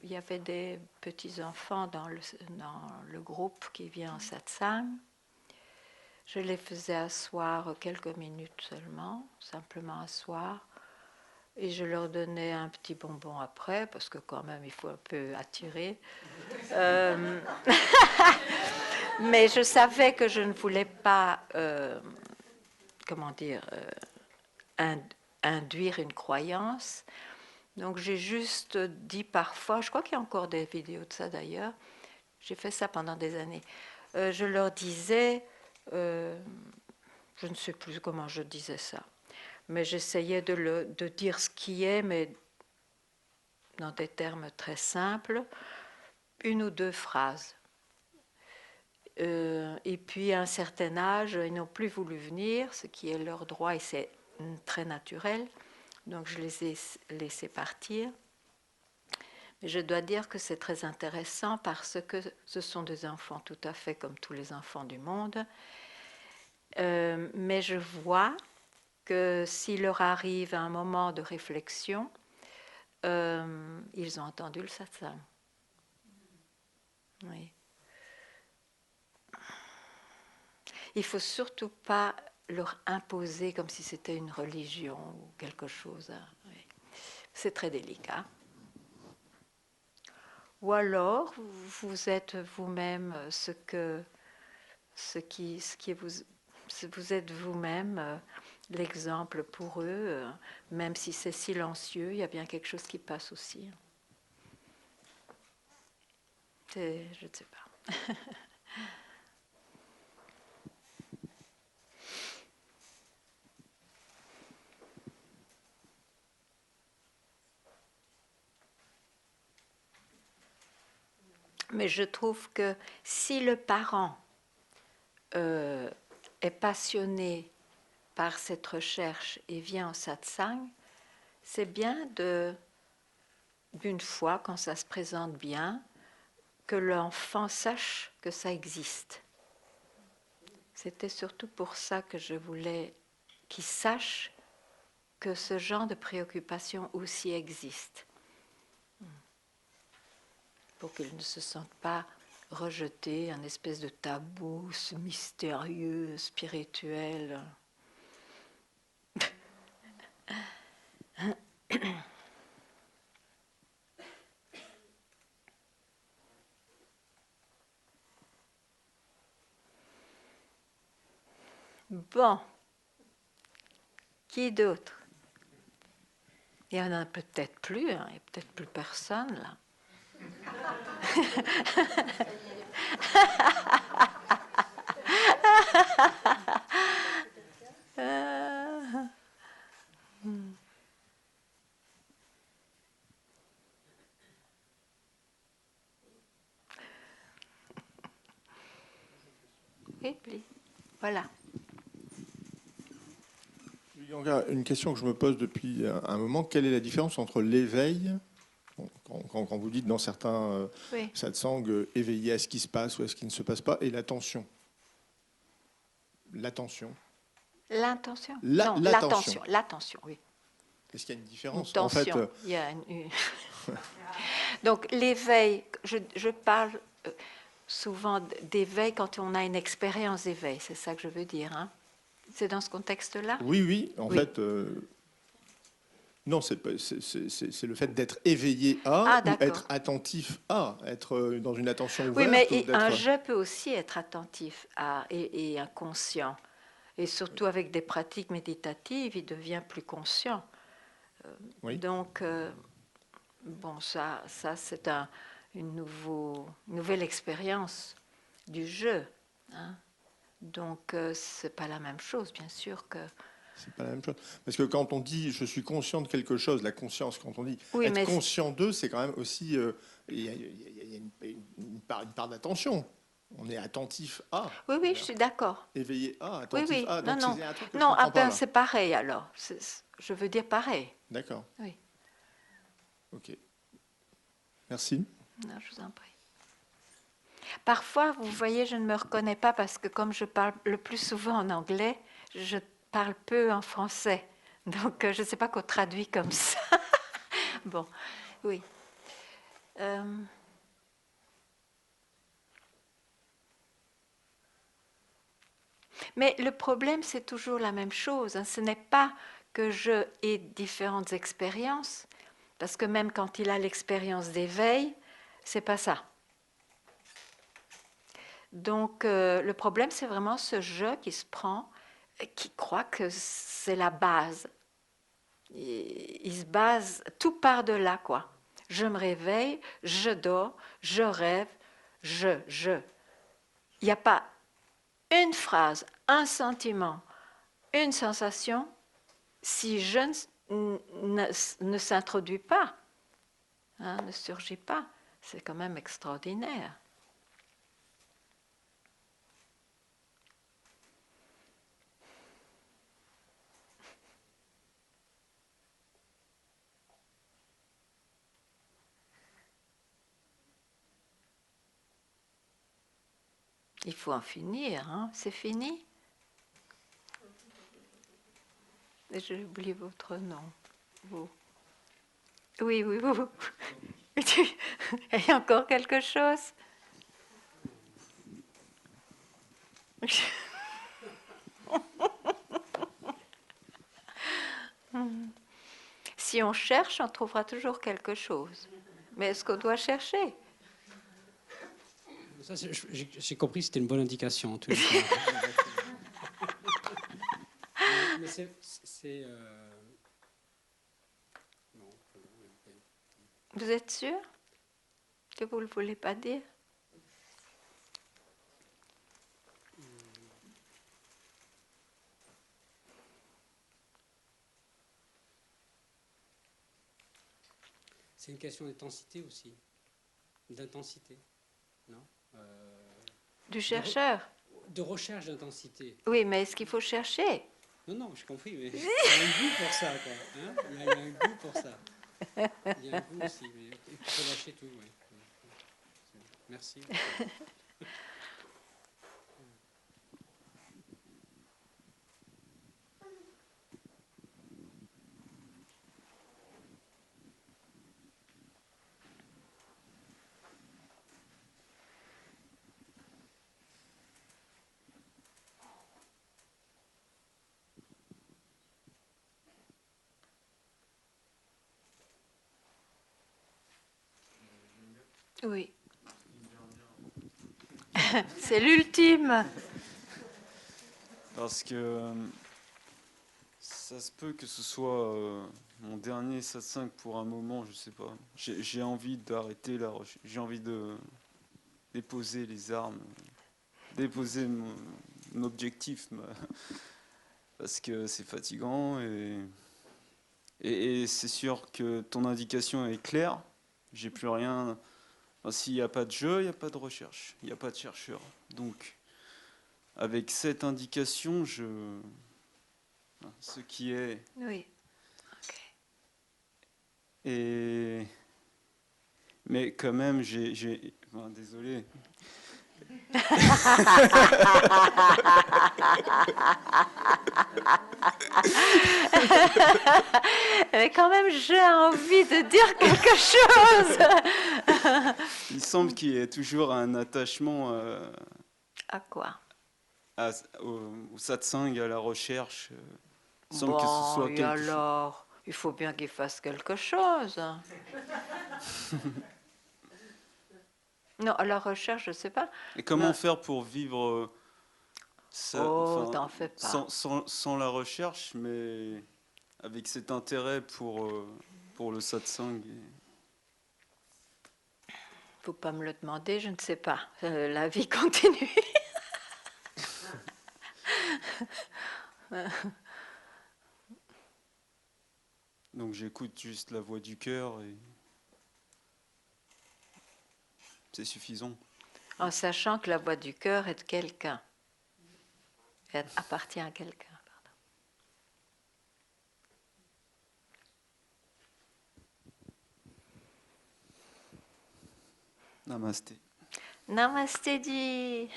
y avait des petits-enfants dans le groupe qui vient en satsang. Je les faisais asseoir quelques minutes seulement, simplement asseoir. Et je leur donnais un petit bonbon après, parce que quand même, il faut un peu attirer. Mais je savais que je ne voulais pas, induire une croyance. Donc j'ai juste dit parfois, je crois qu'il y a encore des vidéos de ça d'ailleurs, j'ai fait ça pendant des années. Je leur disais, je ne sais plus comment je disais ça, mais j'essayais de dire ce qui est, mais dans des termes très simples, une ou deux phrases. Et puis à un certain âge, ils n'ont plus voulu venir, ce qui est leur droit et c'est très naturel. Donc je les ai laissés partir. Mais je dois dire que c'est très intéressant parce que ce sont des enfants tout à fait comme tous les enfants du monde. Mais je vois que s'il leur arrive un moment de réflexion, ils ont entendu le satsang. Oui. Il ne faut surtout pas leur imposer comme si c'était une religion ou quelque chose. Oui. C'est très délicat. Ou alors, vous êtes vous-même vous êtes vous-même l'exemple pour eux, même si c'est silencieux, il y a bien quelque chose qui passe aussi. Je ne sais pas. Mais je trouve que si le parent est passionné par cette recherche et vient en satsang, c'est bien d'une fois, quand ça se présente bien, que l'enfant sache que ça existe. C'était surtout pour ça que je voulais qu'il sache que ce genre de préoccupation aussi existe. Pour qu'ils ne se sentent pas rejetés, un espèce de tabou mystérieux, spirituel. Bon. Qui d'autre? Il y en a peut-être plus, hein. Il n'y a peut-être plus personne là. Et puis, voilà. Une question que je me pose depuis un moment, quelle est la différence entre l'éveil, quand vous dites dans certains satsangs, éveillé à ce qui se passe ou à ce qui ne se passe pas, et l'attention? L'attention. L'intention? Non, l'attention. L'attention, oui. Est-ce qu'il y a une différence? En fait, il y a Donc l'éveil, je parle souvent d'éveil quand on a une expérience d'éveil, c'est ça que je veux dire, hein? C'est dans ce contexte-là? Oui. En fait, non, c'est le fait d'être éveillé à, ou être attentif à, être dans une attention ouverte. Oui, mais un je peut aussi être attentif à et inconscient. Et surtout avec des pratiques méditatives, il devient plus conscient. Donc, bon, ça c'est une nouvelle expérience du jeu, hein. Donc, c'est pas la même chose, bien sûr que... C'est pas la même chose. Parce que quand on dit « je suis conscient de quelque chose », la conscience, quand on dit être conscient d'eux, c'est quand même aussi... il y a une part d'attention. On est attentif à. Oui, je suis d'accord. Éveillé à, attentif à. Donc, c'est un truc que je comprends pas, c'est pareil alors. Je veux dire pareil. D'accord. Oui. Ok. Merci. Non, je vous en prie. Parfois, vous voyez, je ne me reconnais pas parce que comme je parle le plus souvent en anglais, je parle peu en français. Donc, je ne sais pas qu'on traduit comme ça. Bon, oui. Mais le problème, c'est toujours la même chose, hein. Ce n'est pas que je ai différentes expériences, parce que même quand il a l'expérience d'éveil, c'est pas ça. Donc, le problème, c'est vraiment ce je qui se prend, qui croit que c'est la base. Il se base, tout part de là, quoi. Je me réveille, je dors, je rêve, je. Il n'y a pas une phrase, un sentiment, une sensation, si je ne s'introduit pas, hein, ne surgit pas. C'est quand même extraordinaire. Il faut en finir, hein? C'est fini? J'ai oublié votre nom. Vous. Oui, vous. Il y a encore quelque chose? Si on cherche, on trouvera toujours quelque chose. Mais est-ce qu'on doit chercher? Ça, j'ai compris que c'était une bonne indication. En tout cas. Mais c'est Vous êtes sûr que vous ne le voulez pas dire? C'est une question d'intensité aussi. D'intensité, non? Du chercheur? De recherche d'intensité. Oui, mais est-ce qu'il faut chercher? Non, j'ai compris, mais il y a un goût pour ça, quoi. Hein, il y a un goût pour ça. Il y a un goût aussi, mais il faut lâcher tout, oui. Merci. Oui. C'est l'ultime. Parce que ça se peut que ce soit mon dernier satsang pour un moment, je sais pas. J'ai envie d'arrêter la recherche, j'ai envie de déposer les armes, déposer mon objectif, parce que c'est fatigant et c'est sûr que ton indication est claire. J'ai plus rien. Enfin, s'il n'y a pas de jeu, il n'y a pas de recherche, il n'y a pas de chercheur. Donc, avec cette indication, ce qui est. Oui. Et mais quand même, enfin, désolé. Mais quand même, j'ai envie de dire quelque chose. Il semble qu'il y ait toujours un attachement. À quoi? Au satsang, à la recherche. Il semble que ce soit quelque alors, il faut bien qu'il fasse quelque chose. Non, à la recherche, je ne sais pas. Et comment faire pour vivre t'en fais pas. Sans la recherche, mais avec cet intérêt pour le satsang Faut pas me le demander, je ne sais pas. La vie continue. Donc j'écoute juste la voix du cœur et c'est suffisant. En sachant que la voix du cœur est de quelqu'un. Elle appartient à quelqu'un. Namasté. Namasté dit.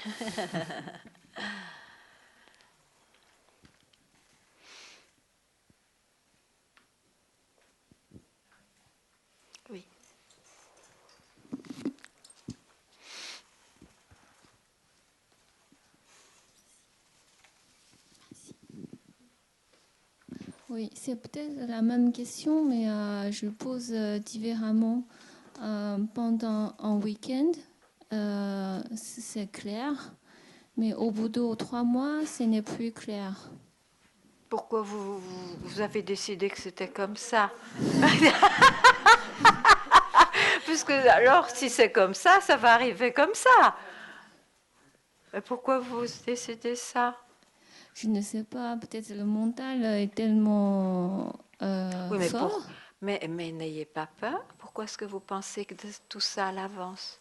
Oui. Oui, c'est peut-être la même question, mais je le pose différemment. Pendant un week-end, c'est clair, mais au bout de 3 mois, ce n'est plus clair. Pourquoi vous avez décidé que c'était comme ça? Puisque alors, si c'est comme ça, ça va arriver comme ça. Et pourquoi vous décidez ça? Je ne sais pas, peut-être le mental est tellement oui, fort. Mais n'ayez pas peur. Pourquoi est-ce que vous pensez que de tout ça à l'avance?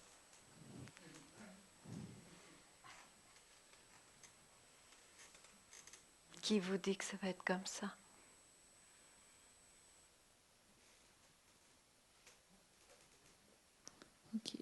Qui vous dit que ça va être comme ça? Ok.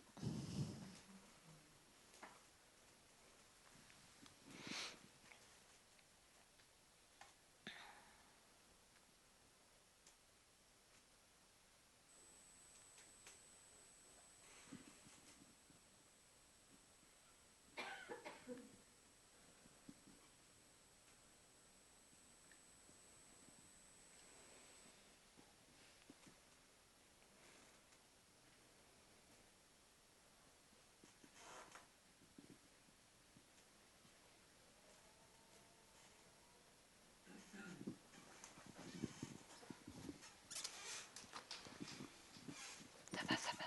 Ça va.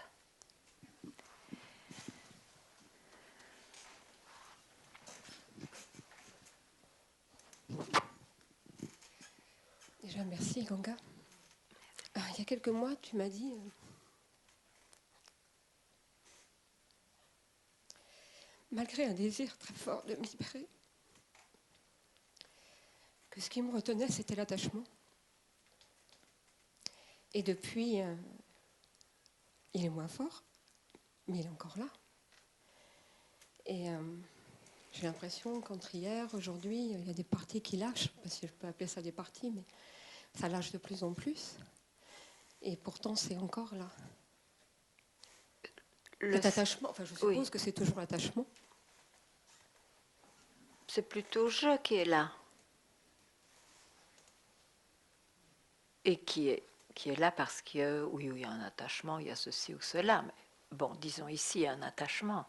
Déjà, merci Ganga. Il y a quelques mois, tu m'as dit malgré un désir très fort de me libérer, que ce qui me retenait, c'était l'attachement. Et depuis, il est moins fort, mais il est encore là. Et j'ai l'impression qu'entre hier, aujourd'hui, il y a des parties qui lâchent, parce que je peux appeler ça des parties, mais ça lâche de plus en plus. Et pourtant, c'est encore là. Cet attachement, enfin, je suppose que c'est toujours l'attachement. C'est plutôt je qui est là. Et qui est là parce qu'il y a, oui, il y a un attachement, il y a ceci ou cela. Mais bon, disons ici, il y a un attachement.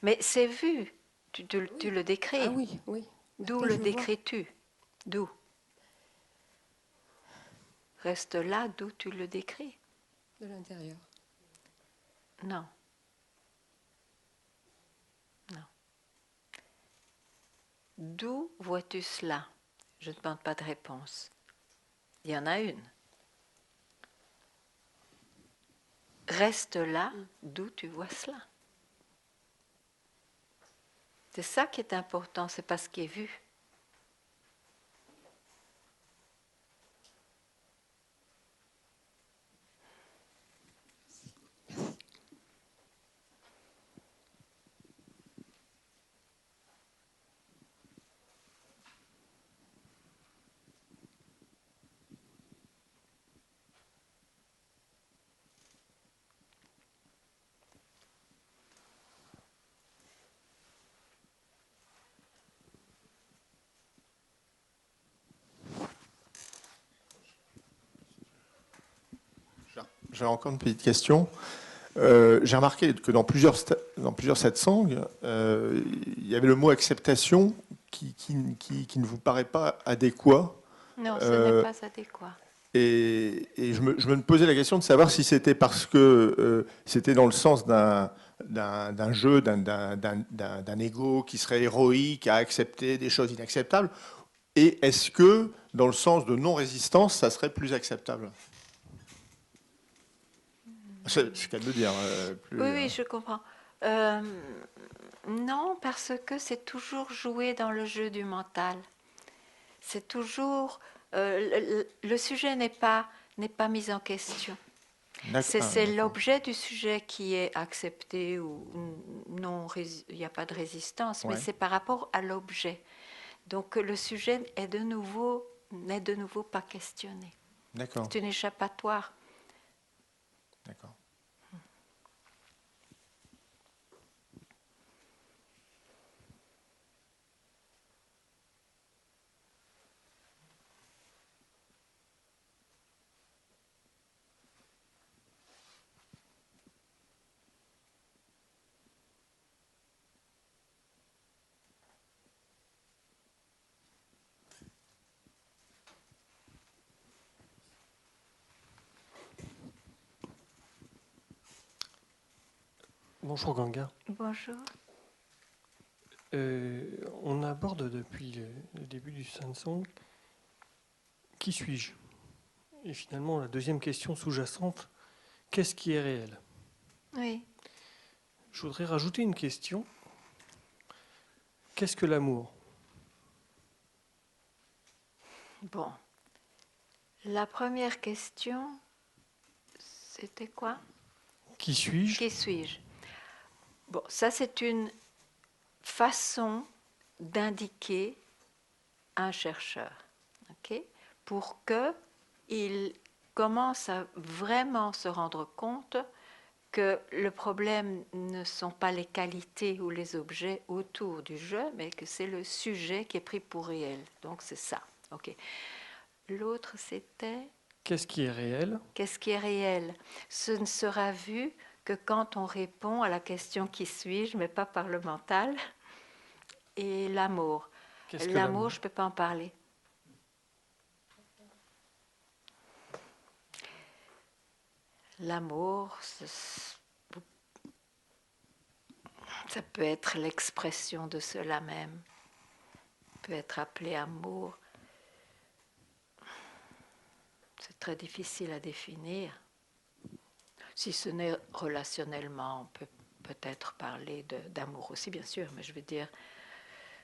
Mais c'est vu, tu le décris. Ah oui, oui. D'où le décris-tu? D'où? Reste là d'où tu le décris. De l'intérieur. Non. Non. D'où vois-tu cela? Je ne demande pas de réponse. Il y en a une. Reste là d'où tu vois cela. C'est ça qui est important, c'est pas ce qui est vu. J'ai encore une petite question. J'ai remarqué que dans plusieurs satsangs, il y avait le mot acceptation qui ne vous paraît pas adéquat. Non, ce n'est pas adéquat. Et je me posais la question de savoir si c'était parce que c'était dans le sens d'un jeu, d'un ego qui serait héroïque à accepter des choses inacceptables, et est-ce que dans le sens de non-résistance, ça serait plus acceptable? C'est le cas de le dire. Oui, je comprends. Non, parce que c'est toujours jouer dans le jeu du mental. C'est toujours... le sujet n'est pas mis en question. C'est l'objet du sujet qui est accepté ou non, il n'y a pas de résistance, mais c'est par rapport à l'objet. Donc le sujet n'est de nouveau pas questionné. C'est une échappatoire. D'accord. Bonjour Ganga. Bonjour. On aborde depuis le début du satsang qui suis-je? Et finalement, la deuxième question sous-jacente, qu'est-ce qui est réel? Oui. Je voudrais rajouter une question. Qu'est-ce que l'amour? Bon. La première question, c'était quoi? Qui suis-je? Qui suis-je? Bon, ça c'est une façon d'indiquer un chercheur, ok, pour qu'il commence à vraiment se rendre compte que le problème ne sont pas les qualités ou les objets autour du jeu, mais que c'est le sujet qui est pris pour réel. Donc c'est ça, ok. L'autre c'était... Qu'est-ce qui est réel? Qu'est-ce qui est réel? Ce ne sera vu que quand on répond à la question qui suis-je, mais pas par le mental. Et l'amour. L'amour, je ne peux pas en parler. L'amour, ça peut être l'expression de cela même. Peut être appelé amour. C'est très difficile à définir. Si ce n'est relationnellement, on peut peut-être parler d'amour aussi, bien sûr, mais je veux dire,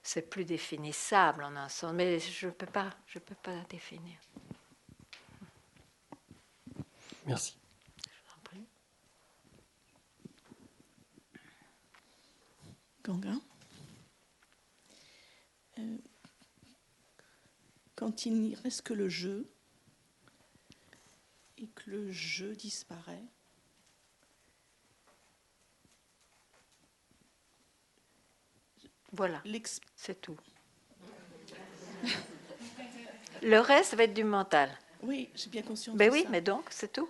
c'est plus définissable en un sens, mais je ne peux pas définir. Merci. Je vous en prie. Ganga, quand il n'y reste que le jeu et que le jeu disparaît, voilà, c'est tout. Le reste va être du mental. Oui, j'ai bien conscience de ça. Mais donc, c'est tout.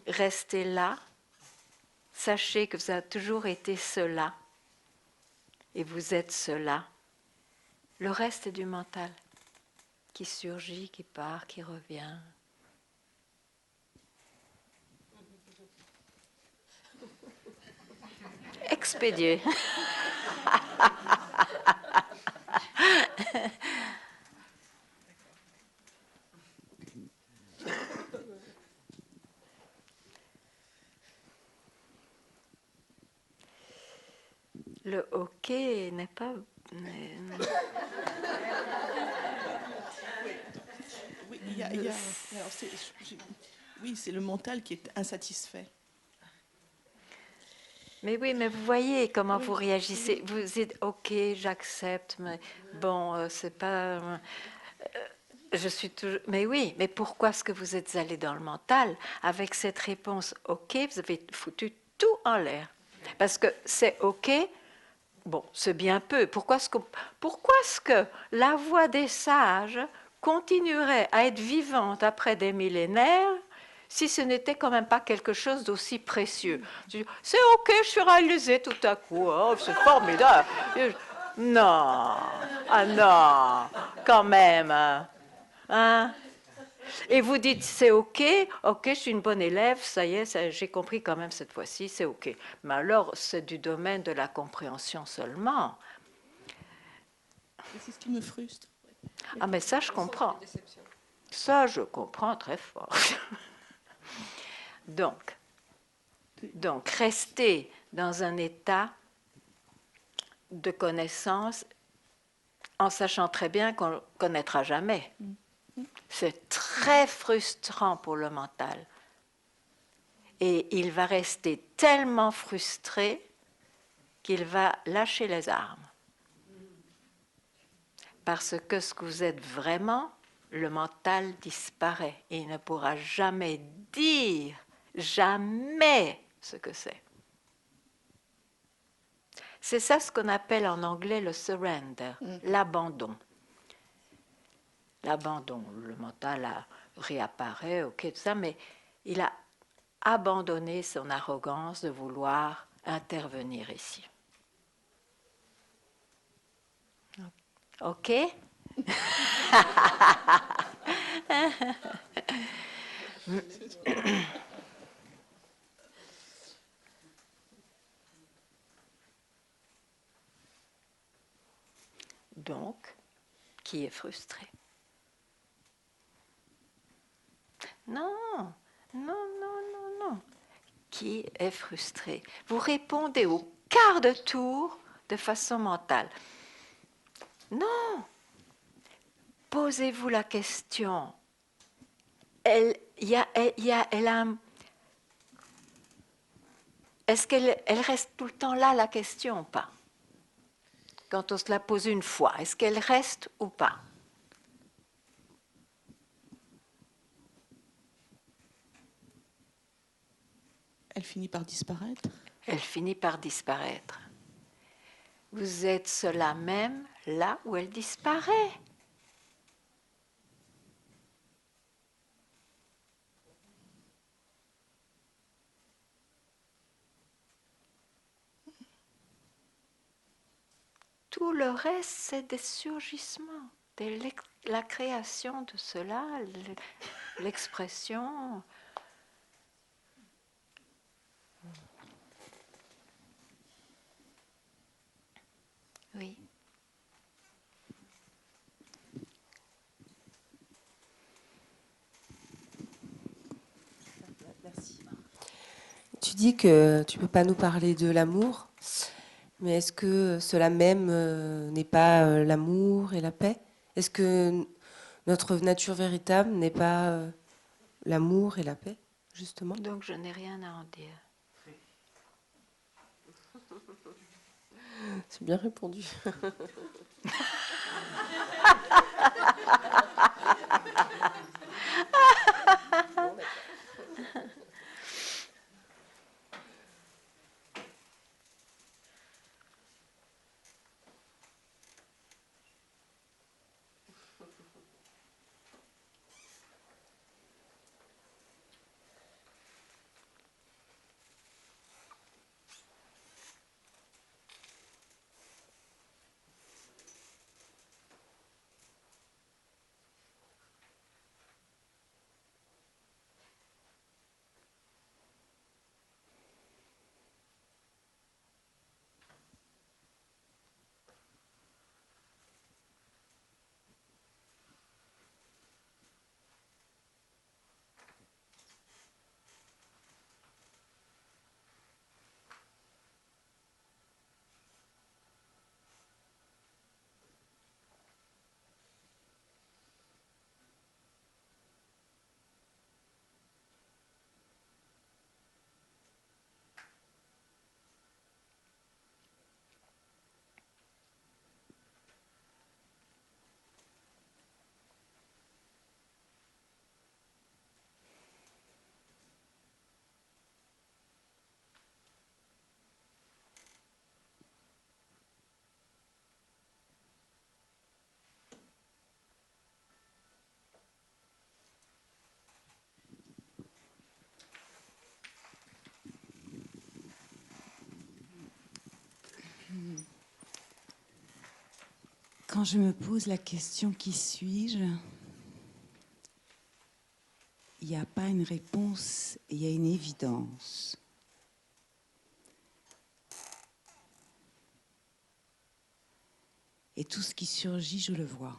Restez là. Sachez que vous avez toujours été cela. Et vous êtes cela. Le reste est du mental, qui surgit, qui part, qui revient. Expédié. Le hockey n'est pas... Oui, oui, c'est le mental qui est insatisfait. Mais oui, mais vous voyez comment vous réagissez. Vous dites, ok, j'accepte, mais bon, c'est pas... je suis toujours... Mais oui, mais pourquoi est-ce que vous êtes allé dans le mental? Avec cette réponse, ok, vous avez foutu tout en l'air. Parce que c'est ok, bon, c'est bien peu. Pourquoi est-ce que la voix des sages continuerait à être vivante après des millénaires si ce n'était quand même pas quelque chose d'aussi précieux? C'est ok, je suis réalisée tout à coup, oh, c'est formidable. Non, ah non, quand même. Hein? Et vous dites, c'est ok, je suis une bonne élève, ça y est, j'ai compris quand même cette fois-ci, c'est ok. Mais alors, c'est du domaine de la compréhension seulement. C'est ce qui me frustre. Ah, mais ça, je comprends. Ça, je comprends très fort. Donc, rester dans un état de connaissance en sachant très bien qu'on ne connaîtra jamais. C'est très frustrant pour le mental. Et il va rester tellement frustré qu'il va lâcher les armes. Parce que ce que vous êtes vraiment, le mental disparaît. Et il ne pourra jamais dire, jamais ce que c'est. C'est ça ce qu'on appelle en anglais le surrender, l'abandon. L'abandon, le mental réapparaît, ok, tout ça, mais il a abandonné son arrogance de vouloir intervenir ici. Ok? Donc, qui est frustré? Non, non, non, non, non. Qui est frustré? Vous répondez au quart de tour de façon mentale. Non. Posez-vous la question. Est-ce qu'elle reste tout le temps là, la question, ou pas? Quand on se la pose une fois, est-ce qu'elle reste ou pas? Elle finit par disparaître. Elle finit par disparaître. Vous êtes cela même là où elle disparaît. Tout le reste, c'est des surgissements, la création de cela, l'expression. Oui. Merci. Tu dis que tu ne peux pas nous parler de l'amour, mais est-ce que cela même n'est pas l'amour et la paix? Est-ce que notre nature véritable n'est pas l'amour et la paix, justement? Donc je n'ai rien à en dire. C'est bien répondu. Quand je me pose la question qui suis-je, il n'y a pas une réponse, il y a une évidence. Et tout ce qui surgit, je le vois.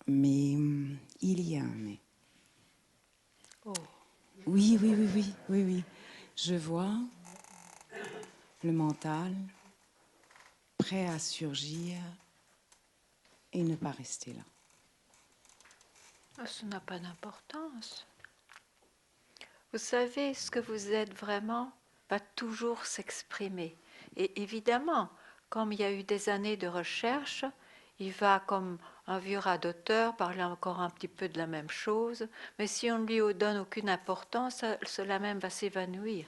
Mais il y a un mais. Oh. Oui, oui, oui, oui, oui, oui. Je vois le mental prêt à surgir et ne pas rester là. Ça n'a pas d'importance. Vous savez, ce que vous êtes vraiment va toujours s'exprimer. Et évidemment, comme il y a eu des années de recherche, il va, comme un vieux radoteur, parler encore un petit peu de la même chose, mais si on ne lui donne aucune importance, cela même va s'évanouir.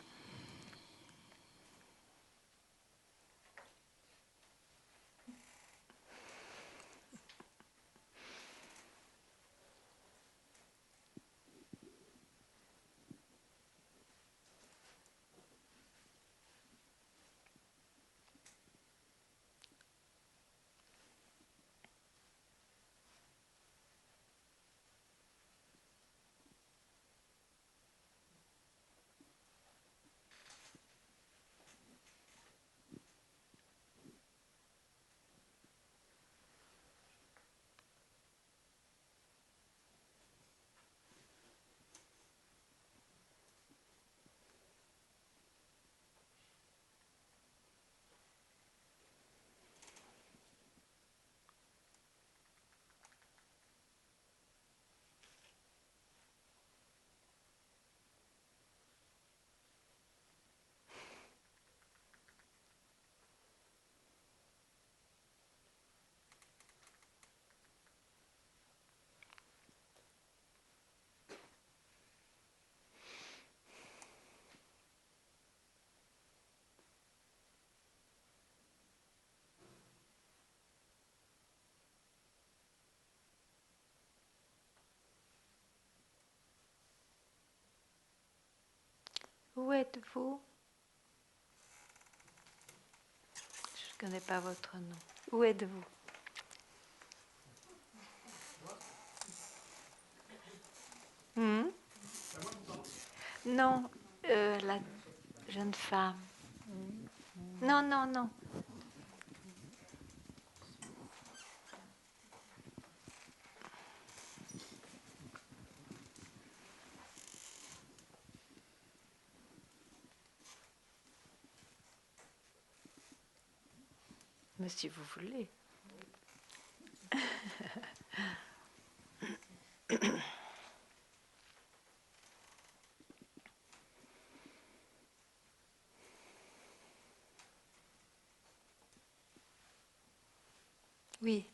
Où êtes-vous? Je ne connais pas votre nom. Où êtes-vous? Non, la jeune femme. Non, non, non. Mais si vous voulez. Oui.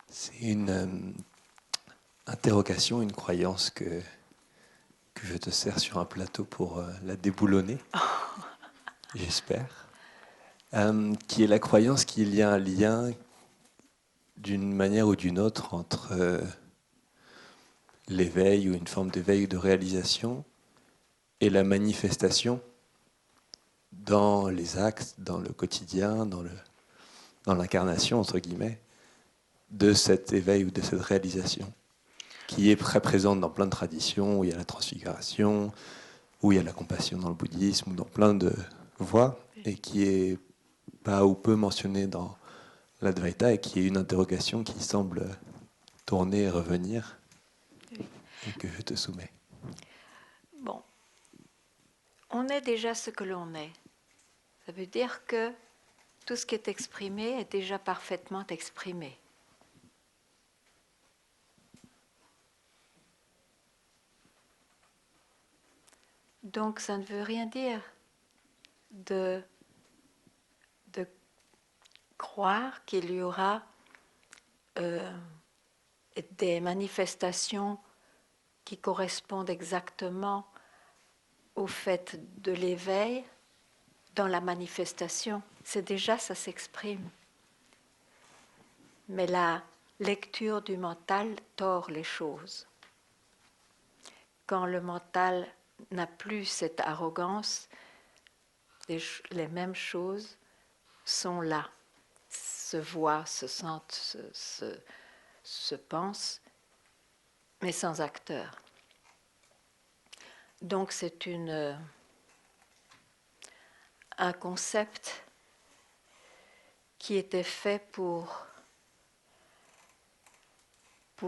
C'est une interrogation, une croyance que je te sers sur un plateau pour la déboulonner, j'espère, qui est la croyance qu'il y a un lien d'une manière ou d'une autre entre l'éveil ou une forme d'éveil ou de réalisation et la manifestation dans les actes, dans le quotidien, dans l'incarnation, entre guillemets, de cet éveil ou de cette réalisation, qui est très présente dans plein de traditions, où il y a la transfiguration, où il y a la compassion dans le bouddhisme, ou dans plein de voies, et qui est pas ou peu mentionnée dans l'Advaita, et qui est une interrogation qui semble tourner et revenir, et que je te soumets. Bon, on est déjà ce que l'on est. Ça veut dire que tout ce qui est exprimé est déjà parfaitement exprimé. Donc ça ne veut rien dire de croire qu'il y aura des manifestations qui correspondent exactement au fait de l'éveil dans la manifestation. C'est déjà, ça s'exprime. Mais la lecture du mental tord les choses. Quand le mental n'a plus cette arrogance, les mêmes choses sont là, se voient, se sentent, se pensent, mais sans acteur. Donc c'est un concept qui était fait pour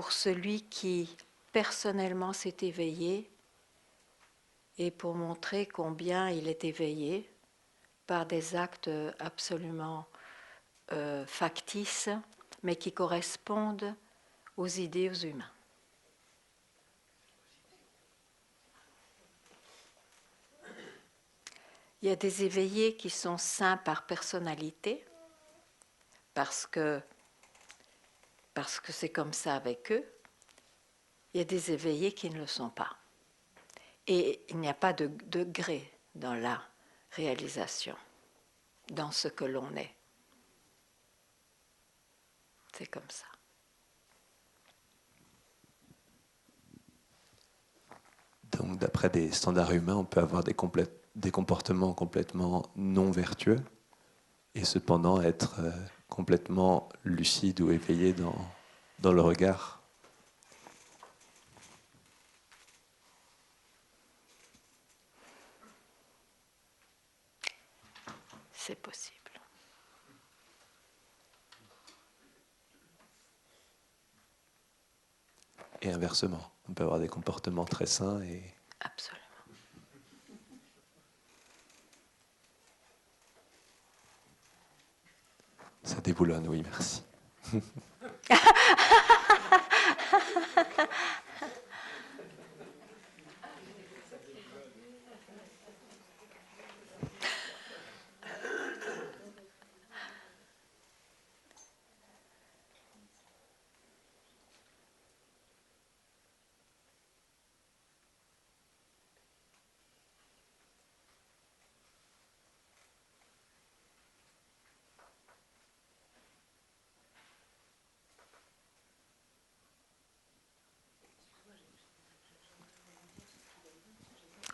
celui qui personnellement s'est éveillé et pour montrer combien il est éveillé par des actes absolument factices, mais qui correspondent aux idées, aux humains. Il y a des éveillés qui sont saints par personnalité, parce que c'est comme ça avec eux. Il y a des éveillés qui ne le sont pas. Et il n'y a pas de degré dans la réalisation, dans ce que l'on est. C'est comme ça. Donc, d'après des standards humains, on peut avoir des comportements complètement non vertueux et cependant être complètement lucide ou éveillé dans le regard. C'est possible. Et inversement, on peut avoir des comportements très sains et... Absolument. Ça déboulonne, oui, merci.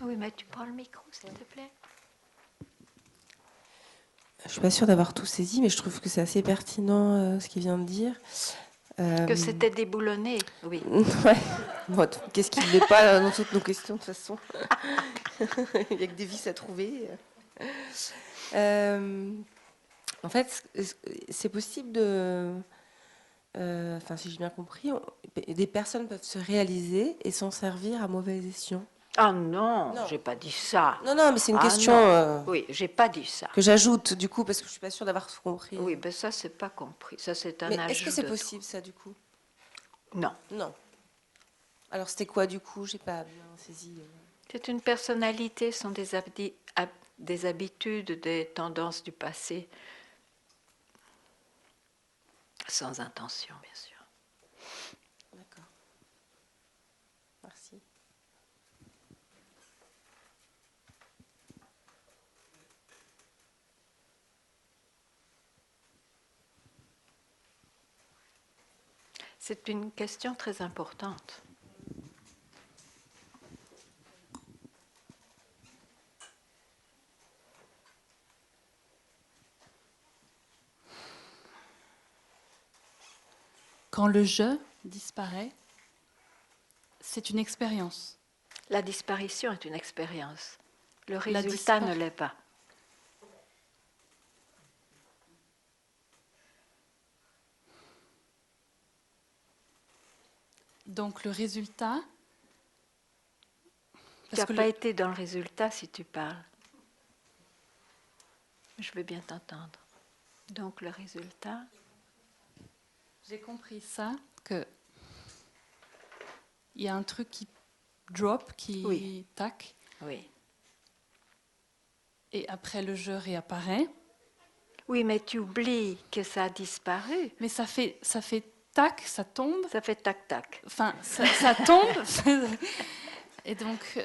Oui, mais tu prends le micro, s'il te plaît. Je ne suis pas sûre d'avoir tout saisi, mais je trouve que c'est assez pertinent ce qu'il vient de dire. Que c'était déboulonné, oui. Ouais. Bon, qu'est-ce qu'il ne met pas dans toutes nos questions, de toute façon. Il n'y a que des vices à trouver. En fait, c'est possible de... Enfin, si j'ai bien compris, des personnes peuvent se réaliser et s'en servir à mauvais escient. Ah non, j'ai pas dit ça. Non, mais c'est une question... oui, j'ai pas dit ça. Que j'ajoute, du coup, parce que je suis pas sûre d'avoir tout compris. Oui, ben ça, c'est pas compris. Ça, c'est un ajout. Mais est-ce que c'est possible, ça, du coup? Non. Non. Alors, c'était quoi, du coup? J'ai pas bien saisi. C'est une personnalité, sont des habitudes, des tendances du passé, sans intention, bien sûr. D'accord. Merci. C'est une question très importante. Quand le je disparaît, c'est une expérience. La disparition est une expérience. Le résultat ne l'est pas. Donc le résultat... Tu n'as pas été dans le résultat si tu parles. Je veux bien t'entendre. Donc le résultat... J'ai compris ça, que il y a un truc qui drop, qui tac. Oui. Et après le je réapparaît. Oui, mais tu oublies que ça a disparu. Mais ça fait tac, ça tombe. Ça fait tac tac. Enfin, ça tombe. Et donc,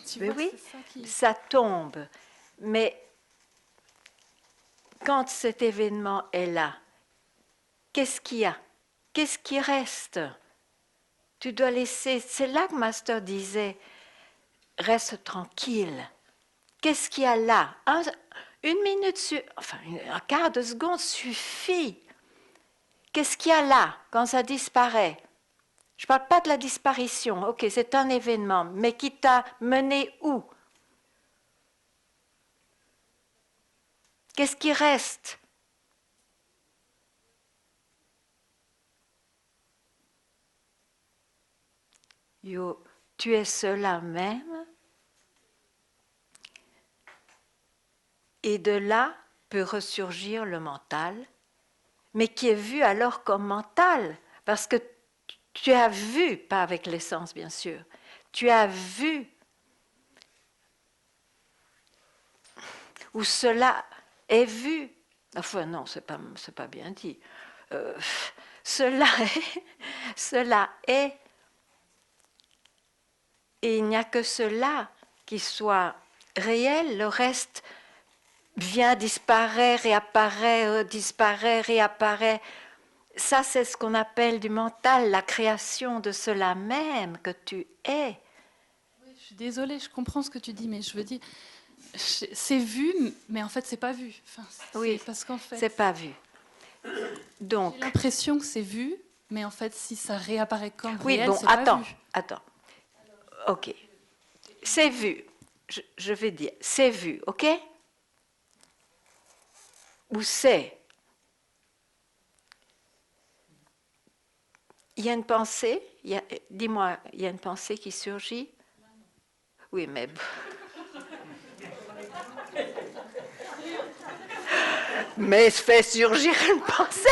tu vois, oui, c'est ça qui... ça tombe. Mais quand cet événement est là, qu'est-ce qu'il y a? Qu'est-ce qui reste? Tu dois laisser... C'est là que Master disait, reste tranquille. Qu'est-ce qu'il y a là? Une minute, enfin un quart de seconde suffit. Qu'est-ce qu'il y a là quand ça disparaît? Je ne parle pas de la disparition. Ok, c'est un événement, mais qui t'a mené où? Qu'est-ce qui reste? Tu es cela même, et de là peut ressurgir le mental, mais qui est vu alors comme mental, parce que tu as vu, pas avec l'essence bien sûr, tu as vu où cela est vu. Enfin non, c'est pas bien dit. Cela est, et il n'y a que cela qui soit réel, le reste vient, disparaît, réapparaît, disparaît, réapparaît. Ça, c'est ce qu'on appelle du mental, la création de cela même que tu es. Oui, je suis désolée, je comprends ce que tu dis, mais je veux dire, c'est vu, mais en fait, c'est pas vu. Enfin, oui, parce qu'en fait, c'est pas vu. Donc, j'ai l'impression que c'est vu, mais en fait, si ça réapparaît comme réel, bon, c'est pas vu. Attends. Ok. C'est vu. Je vais dire, c'est vu, ok? Ou c'est. Il y a une pensée, dis-moi, il y a une pensée qui surgit? Oui, mais... mais fait surgir une pensée.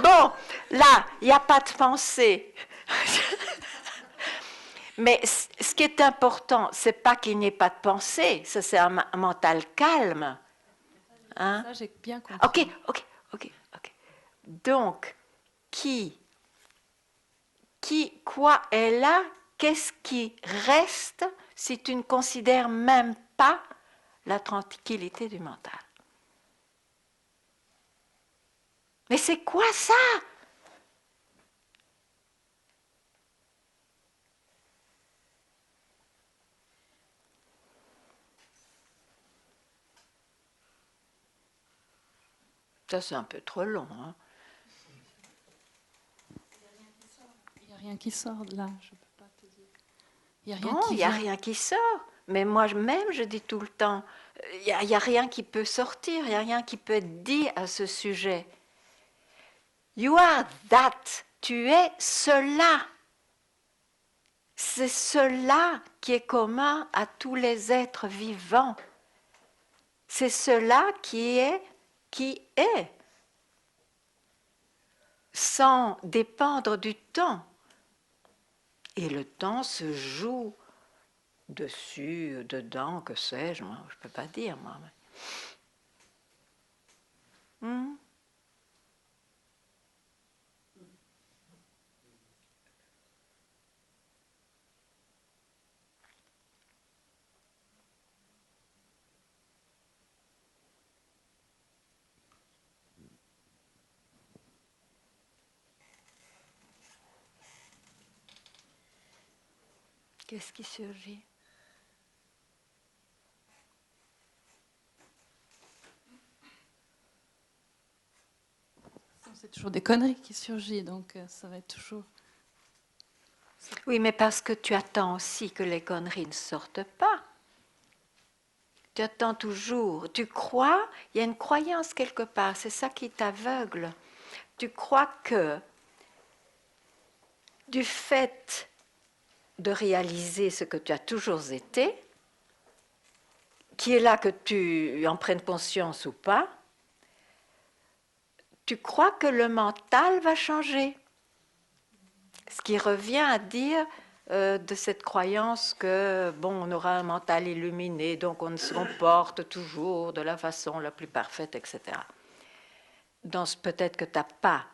Bon, là, il n'y a pas de pensée. Mais ce qui est important, c'est pas qu'il n'y ait pas de pensée, ça c'est un mental calme. Hein? Ça, j'ai bien compris. Ok. Donc, quoi est là? Qu'est-ce qui reste si tu ne considères même pas la tranquillité du mental? Mais c'est quoi ça? Ça, c'est un peu trop long. Hein? Il n'y a rien qui sort de là, je ne peux pas te dire. Il n'y a rien qui sort. Mais moi-même, je dis tout le temps, il n'y a rien qui peut sortir, il n'y a rien qui peut être dit à ce sujet. You are that. Tu es cela. C'est cela qui est commun à tous les êtres vivants. C'est cela qui est, sans dépendre du temps. Et le temps se joue dessus, dedans, que sais-je, moi, je ne peux pas dire, moi. Qu'est-ce qui surgit? C'est toujours des conneries qui surgissent, donc ça va être toujours... Oui, mais parce que tu attends aussi que les conneries ne sortent pas. Tu attends toujours. Tu crois, il y a une croyance quelque part, c'est ça qui t'aveugle. Tu crois que du fait de réaliser ce que tu as toujours été, qui est là que tu en prennes conscience ou pas, tu crois que le mental va changer. Ce qui revient à dire de cette croyance que, bon, on aura un mental illuminé, donc on se comporte toujours de la façon la plus parfaite, etc. Peut-être que tu n'as pas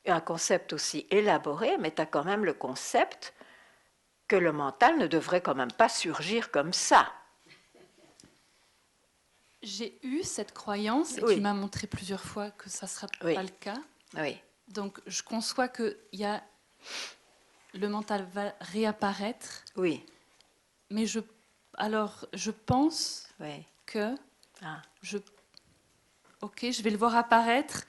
un concept aussi élaboré, mais tu as quand même le concept que le mental ne devrait quand même pas surgir comme ça. J'ai eu cette croyance, et oui. tu m'as montré plusieurs fois que ça ne sera oui. pas le cas. Oui. Donc, je conçois que le mental va réapparaître. Oui. Mais je pense que ok, je vais le voir apparaître,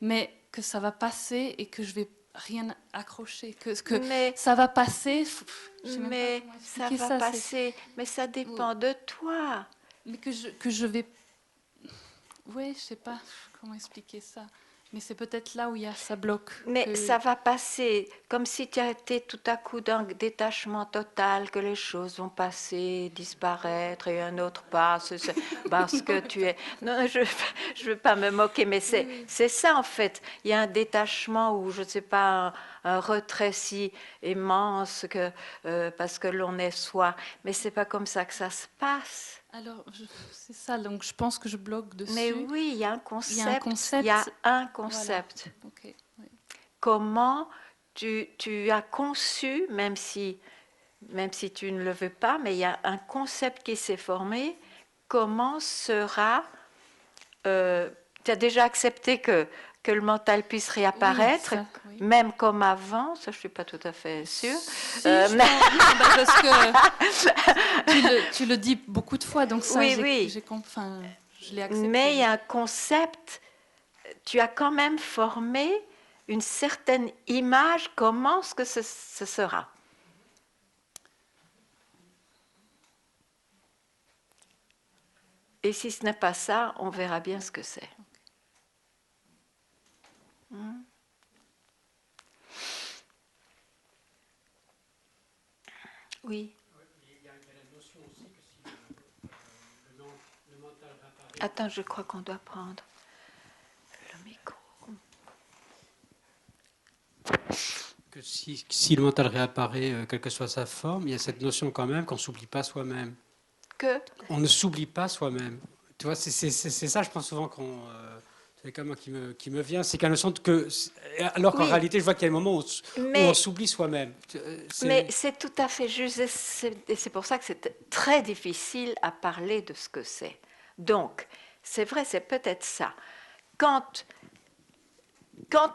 mais que ça va passer et que je vais rien accrocher. Que ça va passer. Mais ça va passer. Mais ça dépend de toi. Mais que je vais. Oui, je sais pas comment expliquer ça. Mais c'est peut-être là où ça bloque. Mais ça va passer, comme si tu étais tout à coup d'un détachement total, que les choses vont passer, disparaître, et un autre passe, parce que tu es... Non, je ne veux pas me moquer, mais c'est ça en fait. Il y a un détachement ou, je ne sais pas, un retrait si immense, parce que l'on est soi. Mais ce n'est pas comme ça que ça se passe. Alors, c'est ça, donc je pense que je bloque dessus. Mais oui, il y a un concept. Il y a un concept. Voilà. Okay, oui. Comment tu as conçu, même si tu ne le veux pas, mais il y a un concept qui s'est formé, comment sera... tu as déjà accepté que le mental puisse réapparaître, oui, ça, oui. Même comme avant, ça je ne suis pas tout à fait sûre. Si, parce que tu le dis beaucoup de fois, donc ça, je l'ai accepté. Mais il y a un concept, tu as quand même formé une certaine image, comment ce que ce sera. Et si ce n'est pas ça, on verra bien ce que c'est. Oui. Il y a la notion aussi que si le mental réapparaît... Attends, je crois qu'on doit prendre le micro. Que si le mental réapparaît, quelle que soit sa forme, il y a cette notion quand même qu'on ne s'oublie pas soi-même. On ne s'oublie pas soi-même. Tu vois, c'est ça, je pense souvent qu'on... c'est quand même qui me vient, c'est qu'à la notion que... Alors qu'en réalité, je vois qu'il y a un moment où on s'oublie soi-même. Mais c'est tout à fait juste, et c'est pour ça que c'est très difficile à parler de ce que c'est. Donc, c'est vrai, c'est peut-être ça. Quand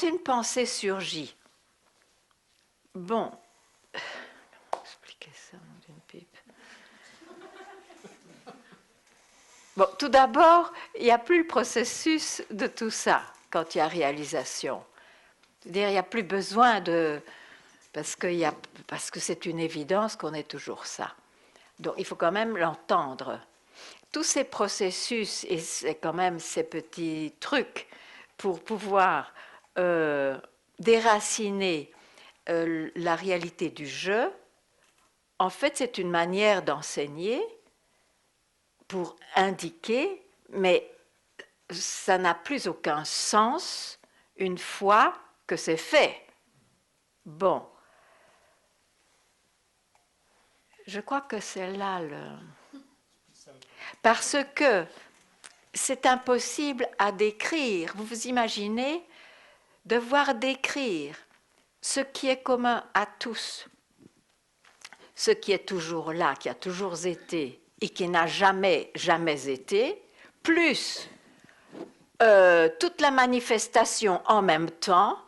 une pensée surgit, bon, comment expliquer ça, d'une pipe. Bon, tout d'abord, il n'y a plus le processus de tout ça quand il y a réalisation. C'est-à-dire, il n'y a plus besoin de... Parce que c'est une évidence qu'on est toujours ça. Donc, il faut quand même l'entendre. Tous ces processus et c'est quand même ces petits trucs pour pouvoir déraciner la réalité du jeu, en fait, c'est une manière d'enseigner pour indiquer, mais ça n'a plus aucun sens une fois que c'est fait. Bon. Je crois que c'est là le... Parce que c'est impossible à décrire. Vous vous imaginez devoir décrire ce qui est commun à tous, ce qui est toujours là, qui a toujours été et qui n'a jamais été, plus toute la manifestation en même temps,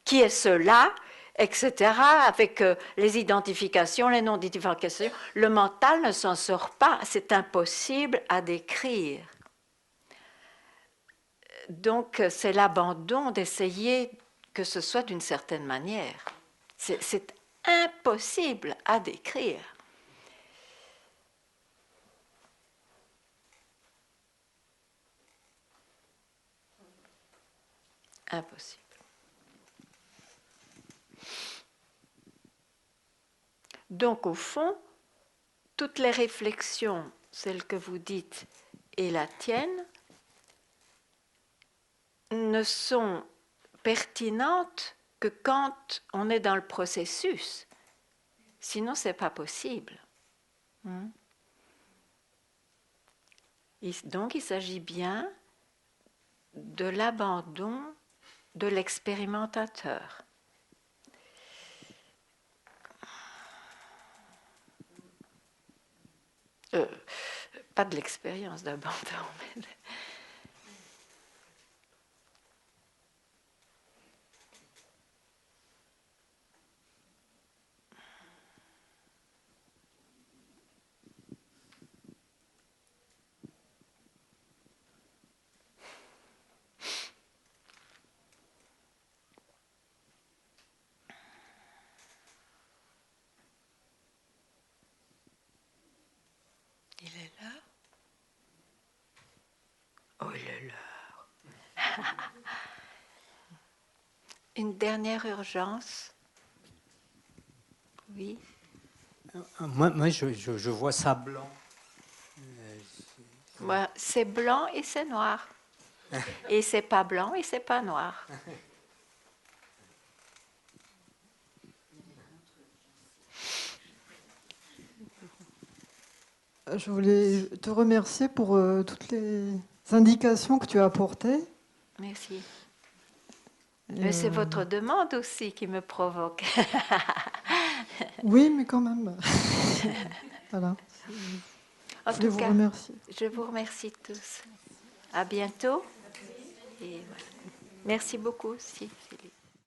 qui est cela, etc., avec les identifications, les non-identifications. Le mental ne s'en sort pas, c'est impossible à décrire. Donc, c'est l'abandon d'essayer que ce soit d'une certaine manière. C'est impossible à décrire. Impossible. Donc, au fond, toutes les réflexions, celles que vous dites et la tienne, ne sont pertinentes que quand on est dans le processus. Sinon, ce n'est pas possible. Donc, il s'agit bien de l'abandon de l'expérimentateur. Pas de l'expérience d'abandon, mais... Il est là? Oh, il est l'heure. Une dernière urgence? Oui. Moi je vois ça blanc. C'est blanc et c'est noir. Et c'est pas blanc et c'est pas noir. Je voulais te remercier pour toutes les indications que tu as apportées. Merci. Mais c'est votre demande aussi qui me provoque. Oui, mais quand même. Voilà. Je vous remercie. Je vous remercie tous. À bientôt. Et voilà. Merci beaucoup aussi.